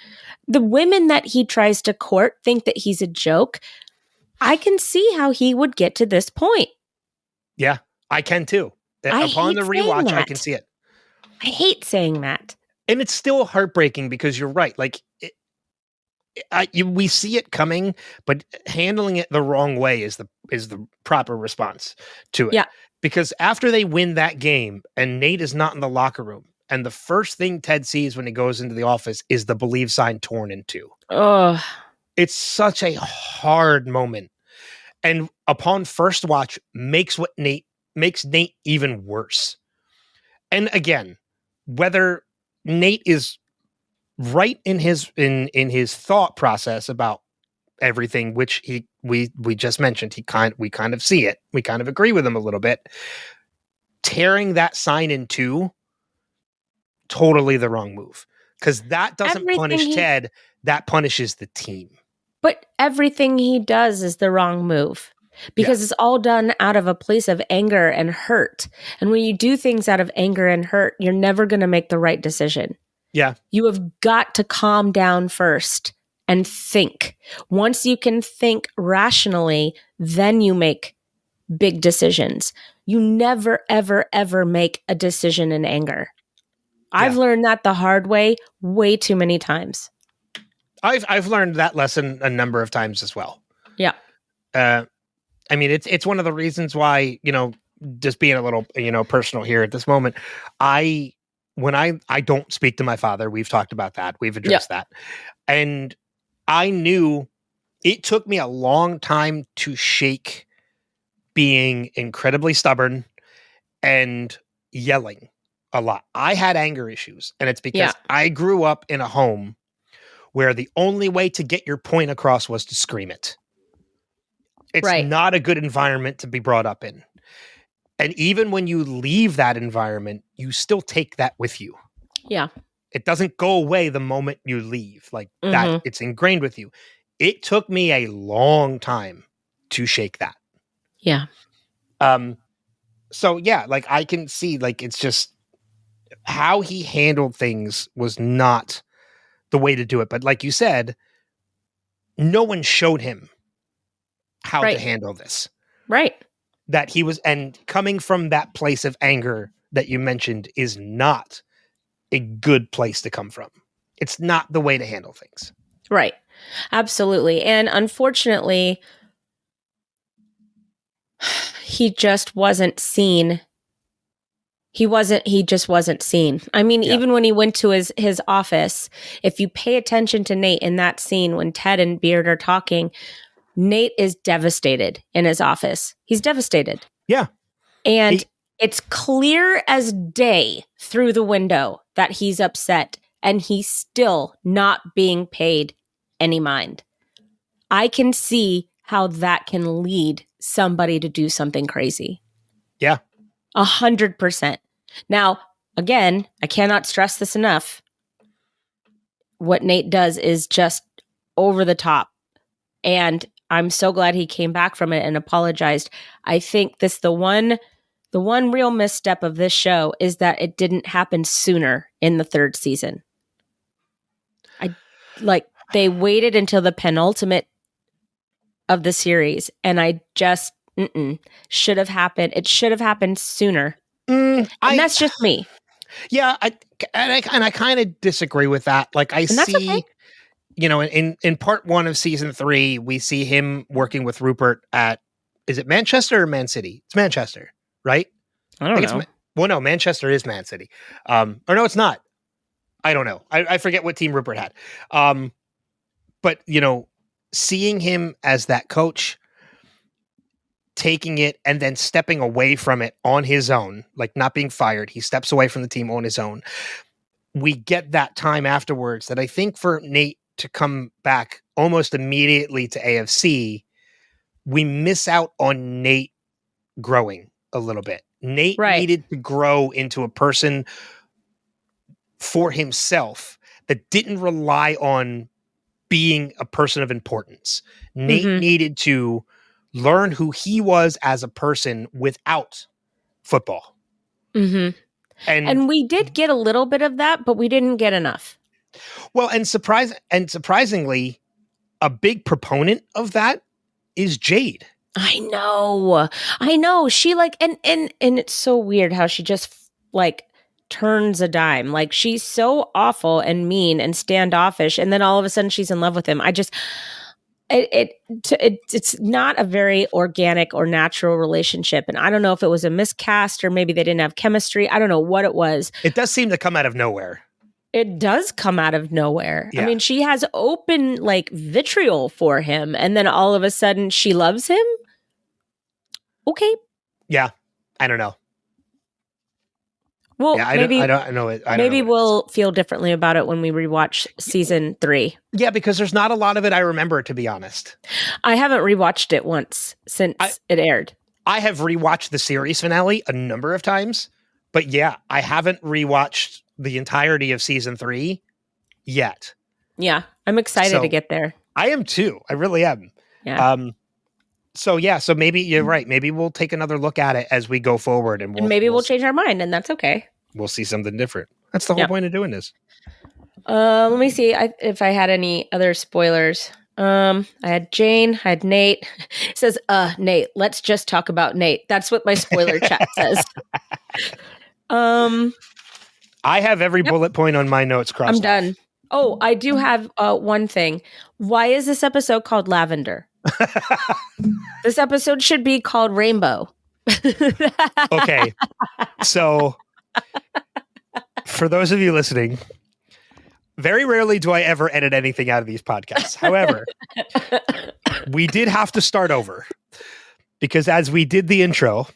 The women that he tries to court think that he's a joke. I can see how he would get to this point. Yeah, I can too. Upon the rewatch, I can see it. I hate saying that. And it's still heartbreaking because you're right. Like, we see it coming, but handling it the wrong way is the proper response to it. Yeah. Because after they win that game and Nate is not in the locker room, and the first thing Ted sees when he goes into the office is the believe sign torn in two. Oh, it's such a hard moment. And upon first watch makes Nate even worse. And again, whether Nate is right in his thought process about everything, which we just mentioned, we kind of see it. We kind of agree with him a little bit. Tearing that sign in two, totally the wrong move because that doesn't Everything punish Ted. That punishes the team. But everything he does is the wrong move because it's all done out of a place of anger and hurt. And when you do things out of anger and hurt, you're never going to make the right decision. Yeah. You have got to calm down first and think. Once you can think rationally, then you make big decisions. You never, ever, ever make a decision in anger. I've learned that the hard way too many times. I've learned that lesson a number of times as well. Yeah. I mean, it's one of the reasons why, just being a little, personal here at this moment, when I don't speak to my father, we've talked about that. We've addressed that. And I knew it took me a long time to shake being incredibly stubborn and yelling a lot. I had anger issues, and it's because I grew up in a home where the only way to get your point across was to scream it. It's not a good environment to be brought up in. And even when you leave that environment, you still take that with you. Yeah. It doesn't go away the moment you leave. Like that, it's ingrained with you. It took me a long time to shake that. Yeah. So yeah, like I can see, like it's just how he handled things was not the way to do it. But like you said, no one showed him how to handle this. Right. That he was, and coming from that place of anger that you mentioned is not a good place to come from. It's not the way to handle things. Right. Absolutely. And unfortunately, he just wasn't seen. He just wasn't seen. I mean, even when he went to his office, if you pay attention to Nate in that scene when Ted and Beard are talking, Nate is devastated in his office. He's devastated. Yeah. And it's clear as day through the window that he's upset and he's still not being paid any mind. I can see how that can lead somebody to do something crazy. Yeah. 100%. Now, again, I cannot stress this enough. What Nate does is just over the top. And I'm so glad he came back from it and apologized. I think the one real misstep of this show is that it didn't happen sooner in the third season. They waited until the penultimate of the series, and I just should have happened. It should have happened sooner. And that's just me. Yeah, I kind of disagree with that. Like I see, okay. In part 1 of season 3, we see him working with Rupert at, is it Manchester or Man City? It's Manchester, right? I don't know. Well, no, Manchester is Man City. Or no, it's not. I don't know. I forget what team Rupert had. But seeing him as that coach, taking it and then stepping away from it on his own, like not being fired, he steps away from the team on his own. We get that time afterwards that I think for Nate to come back almost immediately to AFC, we miss out on Nate growing a little bit. Nate needed to grow into a person for himself that didn't rely on being a person of importance. Nate needed to learn who he was as a person without football. And we did get a little bit of that, but we didn't get enough. Well, and surprisingly, a big proponent of that is Jade. I know. She and it's so weird how she just turns a dime. Like she's so awful and mean and standoffish, and then all of a sudden she's in love with him. It's not a very organic or natural relationship, and I don't know if it was a miscast or maybe they didn't have chemistry. I don't know what it was. It does seem to come out of nowhere. It does come out of nowhere. Yeah. I mean, she has open vitriol for him, and then all of a sudden she loves him. Okay. Yeah, I don't know. Well, maybe I don't know it. Maybe we'll feel differently about it when we rewatch season 3. Yeah, because there's not a lot of it I remember, to be honest. I haven't rewatched it once since it aired. I have rewatched the series finale a number of times, but yeah, I haven't rewatched the entirety of season 3 yet. Yeah, I'm excited So- to get there. I am too. I really am. Yeah. So maybe you're right. Maybe we'll take another look at it as we go forward, and And maybe we'll change our mind, and that's okay. we'll see something different. That's the whole Yep. point of doing this. Let me see if I had any other spoilers. I had Jane, I had Nate. It says, Nate, let's just talk about Nate. That's what my spoiler chat says. I have every bullet point on my notes crossed I'm off. done. Oh, I do have one thing. Why is this episode called Lavender? This episode should be called Rainbow. Okay. So for those of you listening, very rarely do I ever edit anything out of these podcasts. However, we did have to start over because as we did the intro,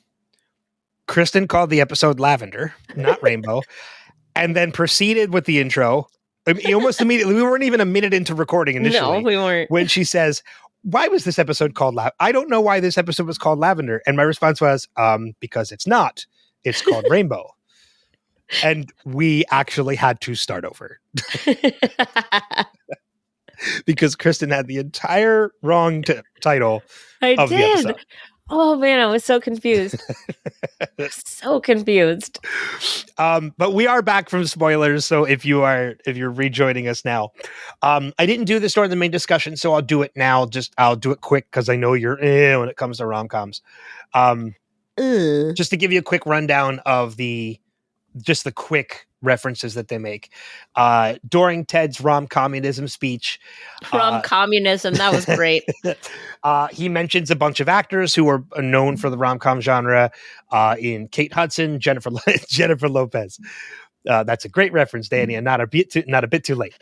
Kristin called the episode Lavender, not Rainbow, and then proceeded with the intro. I mean, almost immediately, we weren't even a minute into recording initially. No, we weren't. When she says, why was this episode called I don't know why this episode was called Lavender. And my response was, because it's not. It's called Rainbow. And we actually had to start over because Kristin had the entire wrong title I of the did. episode. Oh man, I was so confused. So confused. But we are back from spoilers. So if you're rejoining us now, I didn't do this during the main discussion, so I'll do it now. I'll do it quick because I know you're when it comes to rom-coms. Just to give you a quick rundown of the quick references that they make during Ted's rom-communism speech. Rom-communism, that was great. He mentions a bunch of actors who are known for the rom-com genre in Kate Hudson, Jennifer Lopez. That's a great reference, Danny, and not a bit too late.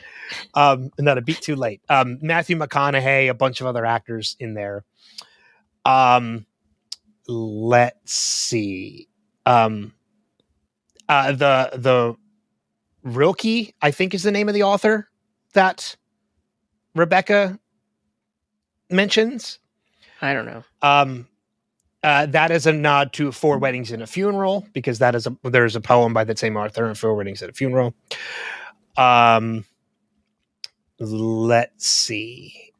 Not a beat too late. Matthew McConaughey, a bunch of other actors in there. Let's see. The Rilke, I think, is the name of the author that Rebecca mentions. I don't know. That is a nod to Four Weddings and a Funeral because there's a poem by that same author in Four Weddings and a Funeral. Let's see.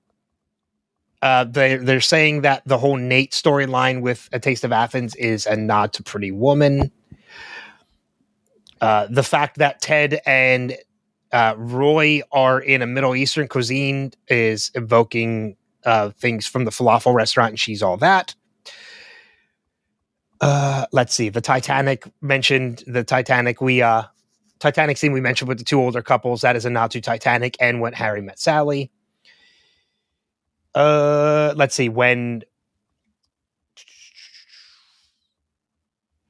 They're saying that the whole Nate storyline with A Taste of Athens is a nod to Pretty Woman. The fact that Ted and Roy are in a Middle Eastern cuisine is evoking things from the falafel restaurant, and She's All That. Let's see. The Titanic mentioned the Titanic. Titanic scene we mentioned with the two older couples. That is a nod to Titanic and When Harry Met Sally. Let's see. When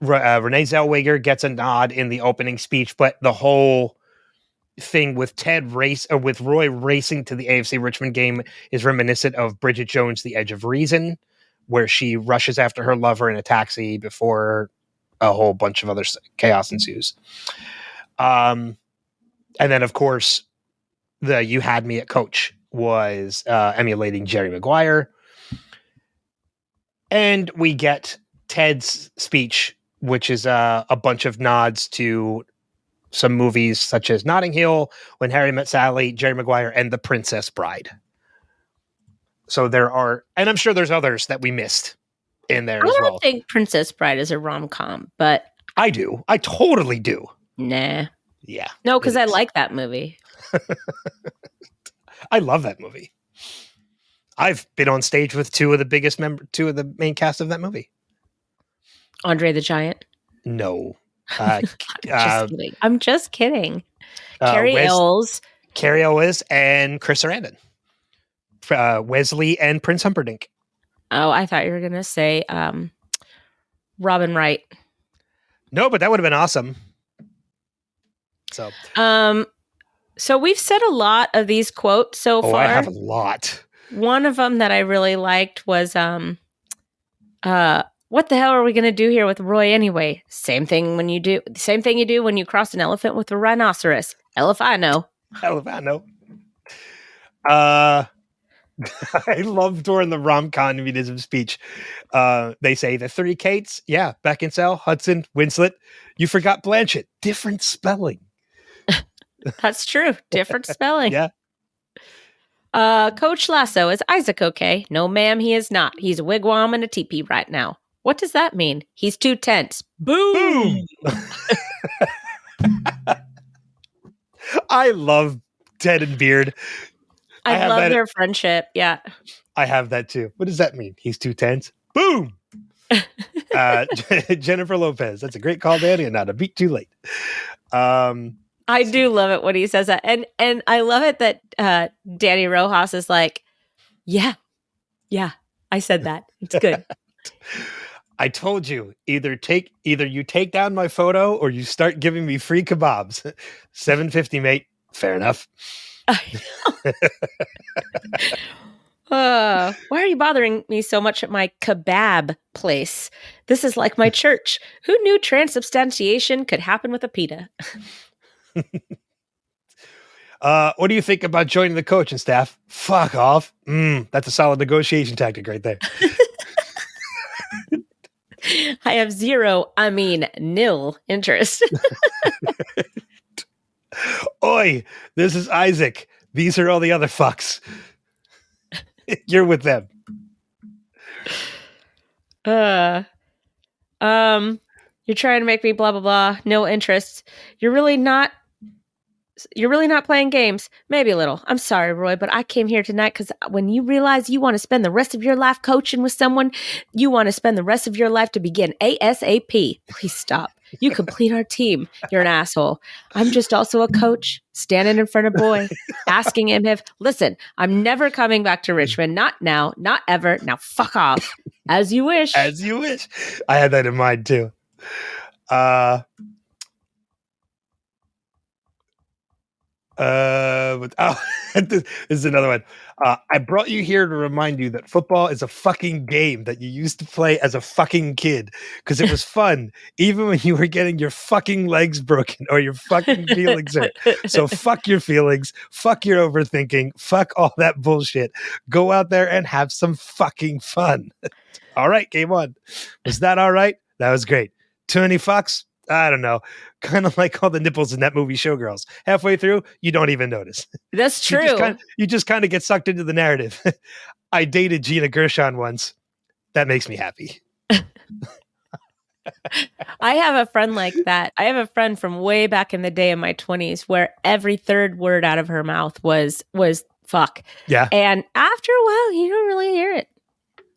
Renee Zellweger gets a nod in the opening speech, but the whole thing with with Roy racing to the AFC Richmond game is reminiscent of Bridget Jones' The Edge of Reason, where she rushes after her lover in a taxi before a whole bunch of other chaos ensues. And then, of course, the You Had Me at Coach was emulating Jerry Maguire. And we get Ted's speech, which is a bunch of nods to some movies such as Notting Hill, When Harry Met Sally, Jerry Maguire, and The Princess Bride. So there are, and I'm sure there's others that we missed in there as I well. don't think Princess Bride is a rom-com, but I do. I totally do. nah. Yeah. No, because it I is. like that movie. I love that movie. I've been on stage with two of the main cast of that movie. Andre the Giant. No. Just kidding. I'm just kidding. Carrie Ells. Carrie Ellis and Chris Sarandon. Wesley and Prince Humperdinck. Oh, I thought you were gonna say Robin Wright. No, but that would have been awesome. So we've said a lot of these quotes so far. I have a lot. One of them that I really liked was what the hell are we going to do here with Roy anyway? Same thing you do when you cross an elephant with a rhinoceros. Hell if I know. I love during the rom-communism speech. They say the three Kates. Yeah, Beckinsale, Hudson, Winslet. You forgot Blanchett. Different spelling. That's true. Different spelling. Yeah. Coach Lasso, is Isaac okay? No, ma'am, he is not. He's a wigwam and a teepee right now. What does that mean? He's too tense. Boom! I love Ted and Beard. I love their friendship. Yeah. I have that too. What does that mean? He's too tense. Boom! Jennifer Lopez. That's a great call, Danny, and not a beat too late. I do love it when he says that. And I love it that Danny Rojas is like, yeah, I said that. It's good. I told you, either you take down my photo or you start giving me free kebabs. $7.50, mate. Fair enough. Why are you bothering me so much at my kebab place? This is like my church. Who knew transubstantiation could happen with a pita? What do you think about joining the coaching staff? Fuck off. That's a solid negotiation tactic right there. I have nil interest. Oi, this is Isaac. These are all the other fucks. You're with them. You're trying to make me blah blah blah. No interest. You're really not playing games. Maybe a little. I'm sorry, Roy, but I came here tonight because when you realize you want to spend the rest of your life coaching with someone, you want to spend the rest of your life to begin ASAP. Please stop. You complete our team. You're an asshole. I'm just also a coach standing in front of Boy, asking him if, listen, I'm never coming back to Richmond. Not now, not ever. Now fuck off. As you wish. As you wish. I had that in mind too. This is another one. I brought you here to remind you that football is a fucking game that you used to play as a fucking kid because it was fun, even when you were getting your fucking legs broken or your fucking feelings hurt. So fuck your feelings, fuck your overthinking, fuck all that bullshit. Go out there and have some fucking fun. All right, game on. Was that all right? That was great. Too many fucks? I don't know. Kind of like all the nipples in that movie Showgirls. Halfway through, you don't even notice. That's true. You just kind of get sucked into the narrative. I dated Gina Gershon once. That makes me happy. I have a friend like that. I have a friend from way back in the day in my 20s where every third word out of her mouth was fuck. Yeah. And after a while, you don't really hear it.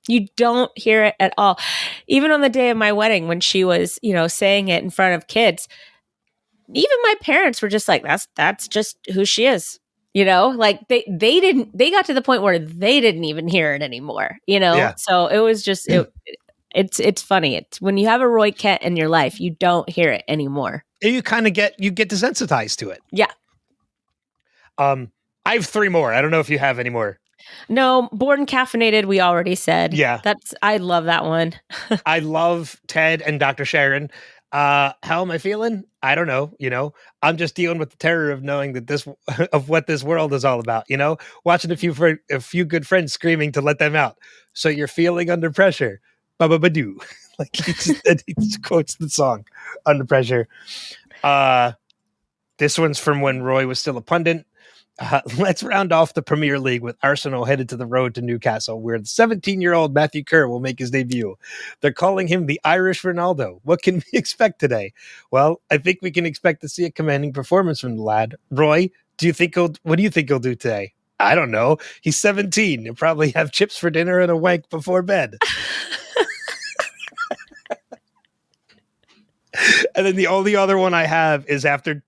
You don't hear it at all. Even on the day of my wedding, when she was, saying it in front of kids, even my parents were just like, that's just who she is. Like they got to the point where they didn't even hear it anymore, Yeah. So it was just, it's funny. It's when you have a Roy Kent in your life, you don't hear it anymore. You kind of get desensitized to it. Yeah. I have 3 more. I don't know if you have any more. No, Bored and Caffeinated, we already said. Yeah. I love that one. I love Ted and Dr. Sharon. How am I feeling? I don't know. I'm just dealing with the terror of knowing that of what this world is all about. Watching a few good friends screaming to let them out. So you're feeling under pressure. Ba-ba-ba-doo. Like he just quotes the song Under Pressure. This one's from when Roy was still a pundit. Let's round off the Premier League with Arsenal headed to the road to Newcastle, where the 17-year-old Matthew Kerr will make his debut. They're calling him the Irish Ronaldo. What can we expect today? Well, I think we can expect to see a commanding performance from the lad. Roy, what do you think he'll do today? I don't know. He's 17. He'll probably have chips for dinner and a wank before bed. And then the only other one I have is after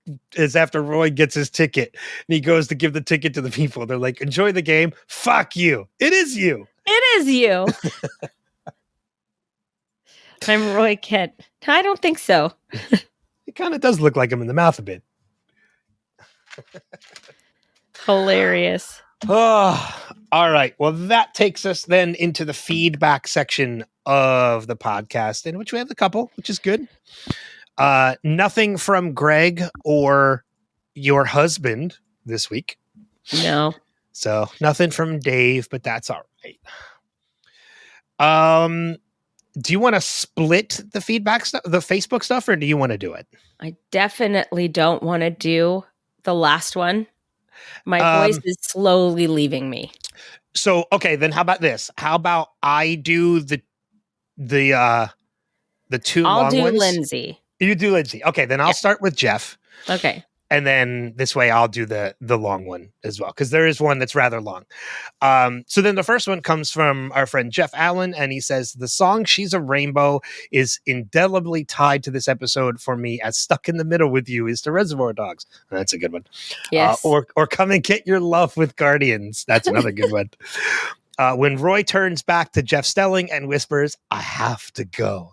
Roy gets his ticket and he goes to give the ticket to the people. They're like, enjoy the game. Fuck you. It is you. It is you. I'm Roy Kent. I don't think so. It kind of does look like him in the mouth a bit. Hilarious. Oh, all right. Well, that takes us then into the feedback section of the podcast, in which we have a couple, which is good. Nothing from Greg or your husband this week. No. So nothing from Dave, but that's all right. Do you want to split the feedback stuff, the Facebook stuff, or do you want to do it? I definitely don't want to do the last one. My voice is slowly leaving me. So, okay, then how about this? How about I do the two I'll long do ones? Lindsay. You do Lindsay. Okay, then I'll start with Jeff. Okay. And then this way I'll do the long one as well, because there is one that's rather long. So then the first one comes from our friend Jeff Allen, and he says, the song She's a Rainbow is indelibly tied to this episode for me, as Stuck in the Middle with You is to Reservoir Dogs. That's a good one. Yes. Or Come and Get Your Love with Guardians. That's another good one. When Roy turns back to Jeff Stelling and whispers, I have to go.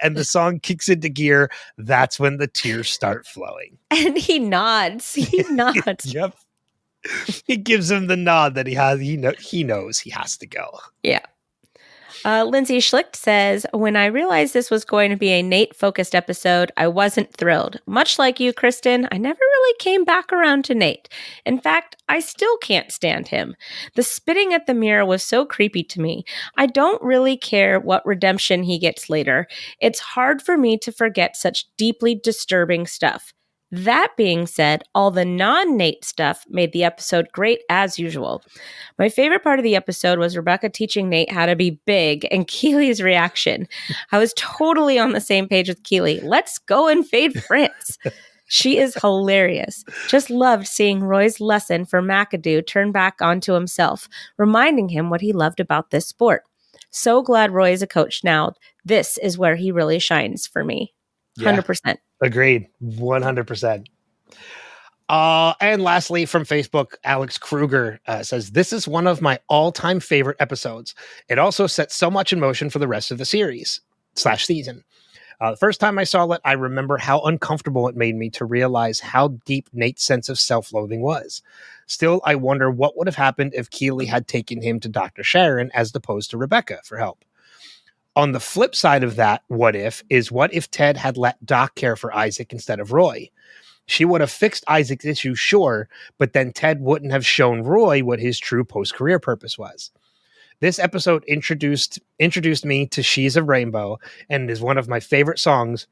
And the song kicks into gear, that's when the tears start flowing. And he nods. He nods. Yep. He gives him the nod that he knows he has to go. Yeah. Lindsay Schlicht says, when I realized this was going to be a Nate-focused episode, I wasn't thrilled. Much like you, Kristin, I never really came back around to Nate. In fact, I still can't stand him. The spitting at the mirror was so creepy to me. I don't really care what redemption he gets later. It's hard for me to forget such deeply disturbing stuff. That being said, all the non-Nate stuff made the episode great as usual. My favorite part of the episode was Rebecca teaching Nate how to be big and Keely's reaction. I was totally on the same page with Keely. Let's go and fade France. She is hilarious. Just loved seeing Roy's lesson for McAdoo turn back onto himself, reminding him what he loved about this sport. So glad Roy is a coach now. This is where he really shines for me. 100%. Agreed. 100%. And lastly, from Facebook, Alex Kruger says, this is one of my all-time favorite episodes. It also sets so much in motion for the rest of the series/season. The first time I saw it, I remember how uncomfortable it made me to realize how deep Nate's sense of self-loathing was. Still, I wonder what would have happened if Keely had taken him to Dr. Sharon as opposed to Rebecca for help. On the flip side of that, what if Ted had let Doc care for Isaac instead of Roy? She would have fixed Isaac's issue, sure, but then Ted wouldn't have shown Roy what his true post-career purpose was. This episode introduced me to She's a Rainbow, and is one of my favorite songs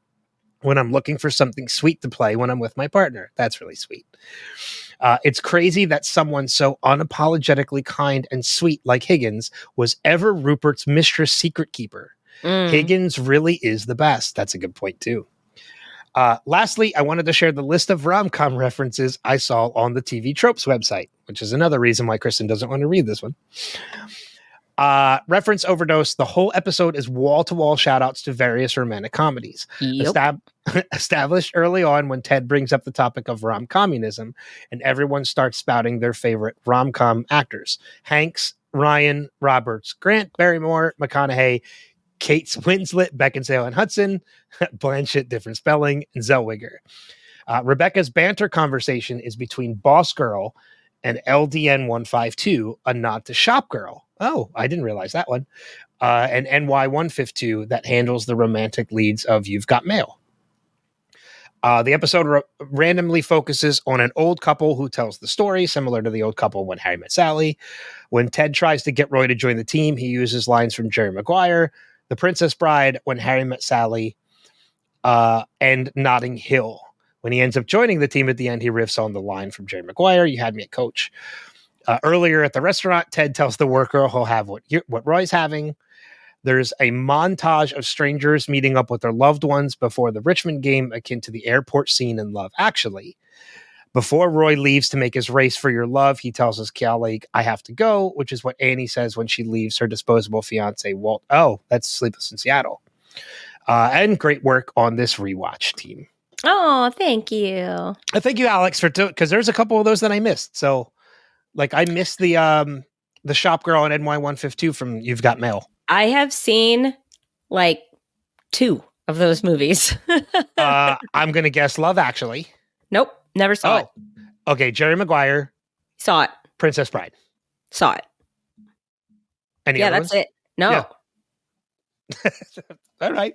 when I'm looking for something sweet to play when I'm with my partner. That's really sweet. It's crazy that someone so unapologetically kind and sweet like Higgins was ever Rupert's mistress secret keeper. Higgins really is the best. That's a good point, too. Lastly, I wanted to share the list of rom-com references I saw on the TV Tropes website, which is another reason why Kristin doesn't want to read this one. Reference overdose. The whole episode is wall-to-wall shout-outs to various romantic comedies. Yep. Established early on when Ted brings up the topic of rom-communism, and everyone starts spouting their favorite rom-com actors. Hanks, Ryan, Roberts, Grant, Barrymore, McConaughey, Kate Winslet, Beckinsale and Hudson, Blanchett, different spelling, and Zellweger. Rebecca's banter conversation is between Boss Girl and LDN 152, a nod to Shop Girl. Oh, I didn't realize that one. And NY 152 that handles the romantic leads of You've Got Mail. The episode randomly focuses on an old couple who tells the story, similar to the old couple when Harry Met Sally. When Ted tries to get Roy to join the team, he uses lines from Jerry Maguire, The Princess Bride, When Harry Met Sally, and Notting Hill. When he ends up joining the team at the end, he riffs on the line from Jerry Maguire, You Had Me at Coach. Earlier at the restaurant, Ted tells the worker he'll have what Roy's having. There's a montage of strangers meeting up with their loved ones before the Richmond game, akin to the airport scene in Love Actually. Before Roy leaves to make his race for your love, he tells his colleague, I have to go, which is what Annie says when she leaves her disposable fiance, Walt. Oh, that's Sleepless in Seattle. And great work on this rewatch, team. Oh, thank you. Thank you, Alex, for because there's a couple of those that I missed. So, like, I missed the Shop Girl and NY152 from You've Got Mail. I have seen like 2 of those movies. I'm gonna guess Love Actually. Nope, never saw it. Okay, Jerry Maguire. Saw it. Princess Bride. Saw it. Any yeah, other that's ones? it. No. Yeah. All right.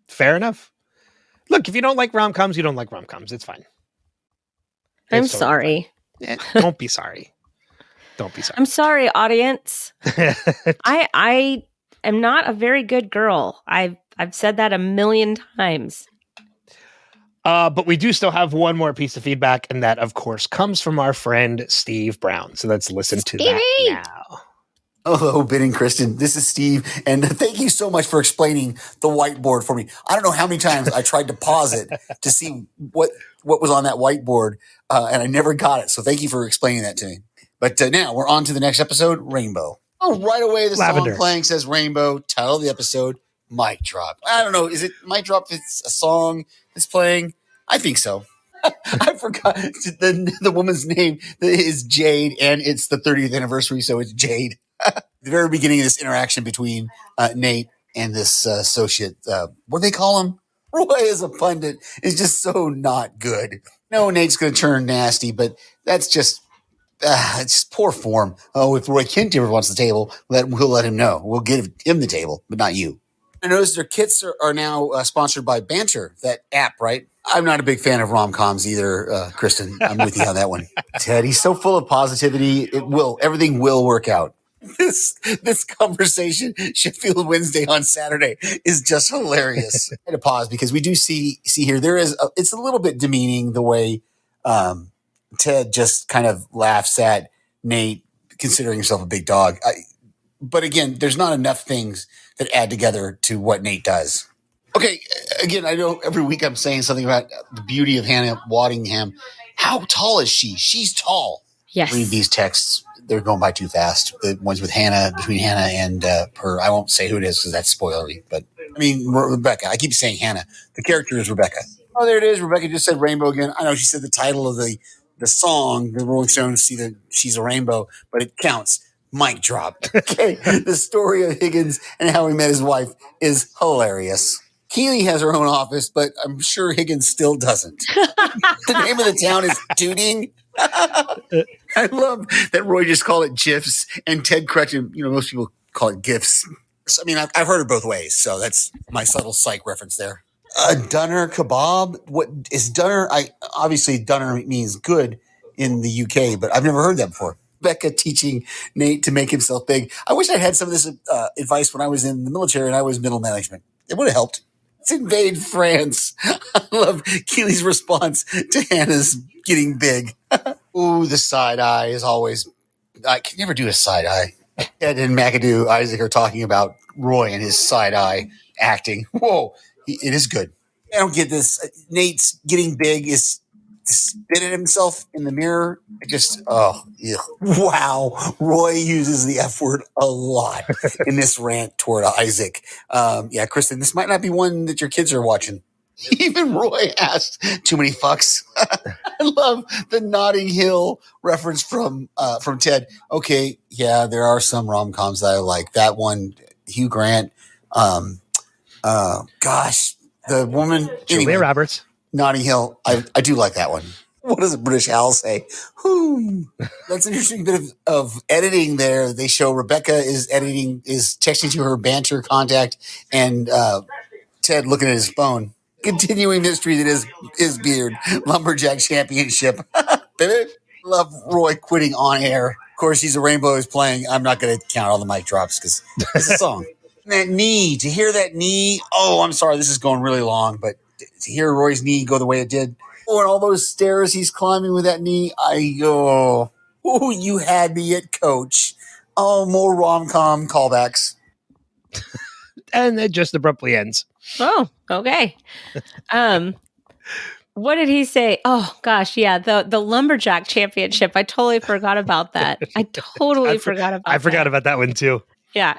Fair enough. Look, if you don't like rom-coms, you don't like rom-coms. It's fine. I'm It's totally sorry. fine. Don't be sorry. Don't be sorry. I'm sorry, audience. I am not a very good girl. I've said that a million times. But we do still have one more piece of feedback, and that, of course, comes from our friend Steve Brown. So let's listen to that now. Hello, Ben and Kristin. This is Steve, and thank you so much for explaining the whiteboard for me. I don't know how many times I tried to pause it to see what was on that whiteboard, and I never got it. So thank you for explaining that to me. But now we're on to the next episode, Rainbow. Oh, right away, the Lavender. song playing says Rainbow. Title of the episode, Mic Drop. I don't know. Is it Mic Drop if it's a song that's playing? I think so. I forgot the woman's name is Jade, and it's the 30th anniversary, so it's Jade. The very beginning of this interaction between Nate and this associate, what do they call him? Roy as a pundit is just so not good. No, Nate's going to turn nasty, but that's just it's just poor form. Oh, if Roy Kent ever wants the table, we'll let him know. We'll give him the table, but not you. I noticed their kits are now sponsored by Banter, that app, right? I'm not a big fan of rom-coms either, Kristin. I'm with you on that one. Ted, he's so full of positivity. Everything will work out. This conversation, Sheffield Wednesday on Saturday, is just hilarious. I had to pause because we do see here it's a little bit demeaning the way Ted just kind of laughs at Nate considering himself a big dog. But again, there's not enough things that add together to what Nate does. Okay, again, I know every week I'm saying something about the beauty of Hannah Waddingham. How tall is she? She's tall. Yes. Read these texts. They're going by too fast. The ones with Hannah, between Hannah and her. I won't say who it is because that's spoilery. But I mean, Rebecca. I keep saying Hannah. The character is Rebecca. Oh, there it is. Rebecca just said rainbow again. I know she said the title of the song, the Rolling Stones, see that she's a rainbow, but it counts. Mic drop. Okay. The story of Higgins and how he met his wife is hilarious. Keely has her own office, but I'm sure Higgins still doesn't. The name of the town is Tooting. I love that Roy just called it GIFs and Ted Crutchin, most people call it GIFs. So, I mean, I've heard it both ways, so that's my subtle psych reference there. Dunner kebab? What is Dunner? Obviously Dunner means good in the UK, but I've never heard that before. Becca teaching Nate to make himself big. I wish I'd had some of this advice when I was in the military and I was middle management. It would have helped. Let's invade France. I love Keely's response to Hannah's getting big. Ooh, the side eye is always... I can never do a side eye. Ed and McAdoo, Isaac, are talking about Roy and his side eye acting. Whoa, it is good. I don't get this. Nate's getting big is spit at himself in the mirror. Wow. Roy uses the F word a lot in this rant toward Isaac. Yeah, Kristin, this might not be one that your kids are watching. Even Roy asked, too many fucks. I love the Notting Hill reference from Ted. Okay, yeah, there are some rom-coms that I like. That one, Hugh Grant. Gosh, the woman. Julia Roberts. Notting Hill. I do like that one. What does a British owl say? Whoo. That's an interesting bit of editing there. They show Rebecca is texting to her Banter contact and Ted looking at his phone. Continuing mystery that is his beard. Lumberjack Championship. Baby. Love Roy quitting on air. Of course, he's a rainbow is playing. I'm not going to count all the mic drops because it's a song. That knee, to hear that knee. Oh, I'm sorry. This is going really long, but to hear Roy's knee go the way it did. Oh, and all those stairs he's climbing with that knee. Oh, you had me at coach. Oh, more rom-com callbacks. And it just abruptly ends. Oh, okay. What did he say? Oh gosh, yeah, the Lumberjack Championship. I totally forgot about that. I forgot about that one too. Yeah.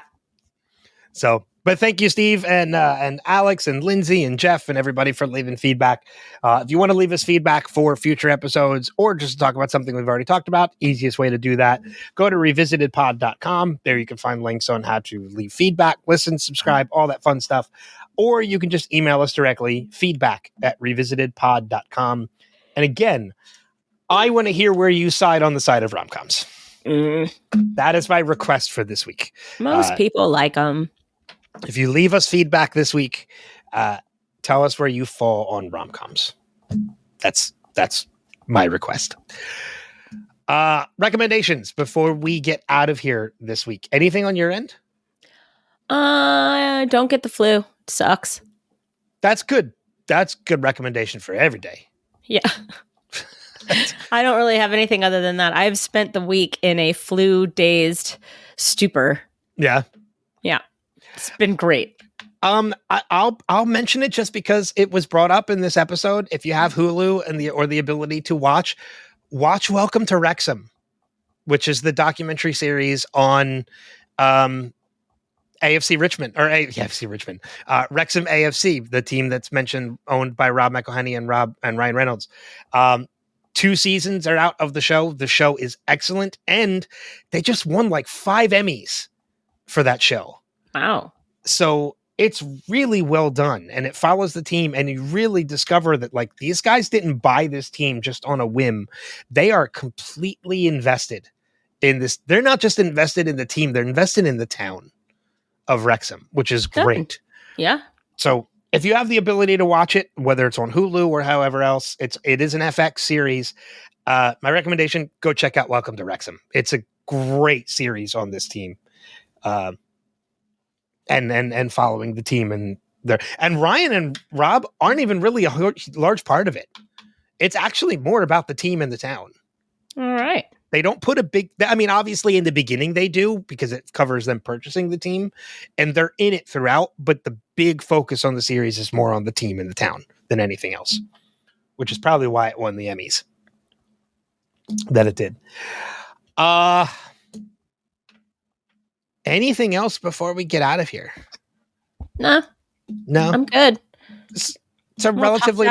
So, but thank you, Steve, and Alex, and Lindsay, and Jeff, and everybody for leaving feedback. If you want to leave us feedback for future episodes or just talk about something we've already talked about, easiest way to do that, go to revisitedpod.com. There you can find links on how to leave feedback, listen, subscribe, all that fun stuff. Or you can just email us directly, feedback@revisitedpod.com. And again, I want to hear where you side on the side of rom-coms. That is my request for this week. Most people like them. If you leave us feedback this week, tell us where you fall on rom-coms. That's my request. Recommendations before we get out of here this week. Anything on your end? Don't get the flu. It sucks. That's good. that's good recommendation for every day. Yeah. I don't really have anything other than that. I've spent the week in a flu-dazed stupor. Yeah. Yeah. It's been great. I'll mention it just because it was brought up in this episode. If you have Hulu and the ability to watch Welcome to Wrexham, which is the documentary series on AFC Richmond Wrexham AFC, the team that's mentioned, owned by Rob McElhenney and Ryan Reynolds. 2 seasons are out of the show. The show is excellent, and they just won like 5 Emmys for that show. Wow. So it's really well done, and it follows the team, and you really discover that like these guys didn't buy this team just on a whim. They are completely invested in this. They're not just invested in the team, they're invested in the town of Wrexham, which is great. Yeah. So if you have the ability to watch it, whether it's on Hulu or however else, it is an FX series. My recommendation, go check out Welcome to Wrexham. It's a great series on this team. And following the team and Ryan and Rob aren't even really a large part of it. It's actually more about the team and the town. All right. They don't put obviously in the beginning they do because it covers them purchasing the team and they're in it throughout, but the big focus on the series is more on the team and the town than anything else, which is probably why it won the Emmys that it did. Anything else before we get out of here? No, I'm good. It's a relatively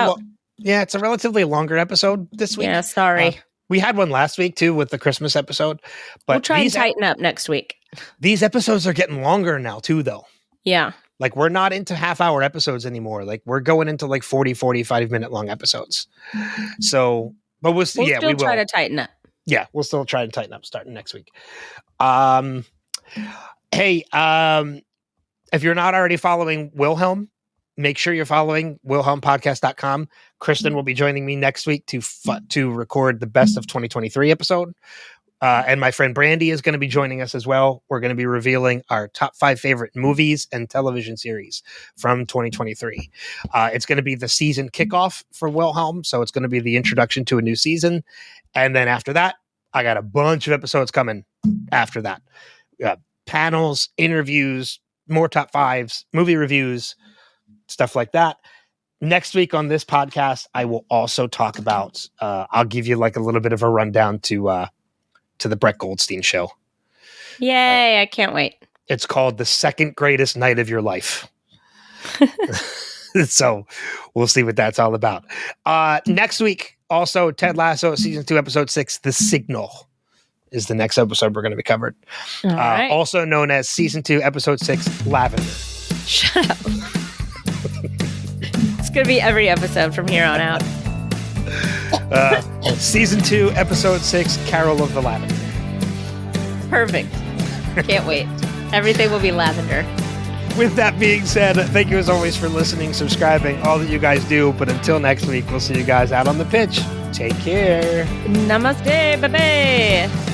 it's a relatively longer episode this week. Yeah, sorry. We had one last week too with the Christmas episode, but we'll try and tighten up next week. These episodes are getting longer now too, though. Yeah. Like we're not into half-hour episodes anymore. Like we're going into like 40, 45-minute long episodes. So, but we'll still try to tighten up. Yeah, we'll still try to tighten up starting next week. Hey, if you're not already following Wilhelm, make sure you're following WilhelmPodcast.com. Kristin will be joining me next week to record the best of 2023 episode. And my friend Brandy is going to be joining us as well. We're going to be revealing our top 5 favorite movies and television series from 2023. It's going to be the season kickoff for Wilhelm. So it's going to be the introduction to a new season. And then after that, I got a bunch of episodes coming after that. Panels, interviews, more top 5s, movie reviews, stuff like that. Next week on this podcast, I will also talk about, I'll give you like a little bit of a rundown to the Brett Goldstein show. Yay, I can't wait. It's called The Second Greatest Night of Your Life. So we'll see what that's all about. Next week, also Ted Lasso, season 2, episode 6, The Signal is the next episode we're going to be covered. Right. Also known as season 2, episode 6, Lavender. Shut up. It's going to be every episode from here on out. Season 2, episode 6, Carol of the Lavender. Perfect. Can't wait. Everything will be lavender. With that being said, thank you as always for listening, subscribing, all that you guys do. But until next week, we'll see you guys out on the pitch. Take care. Namaste, baby.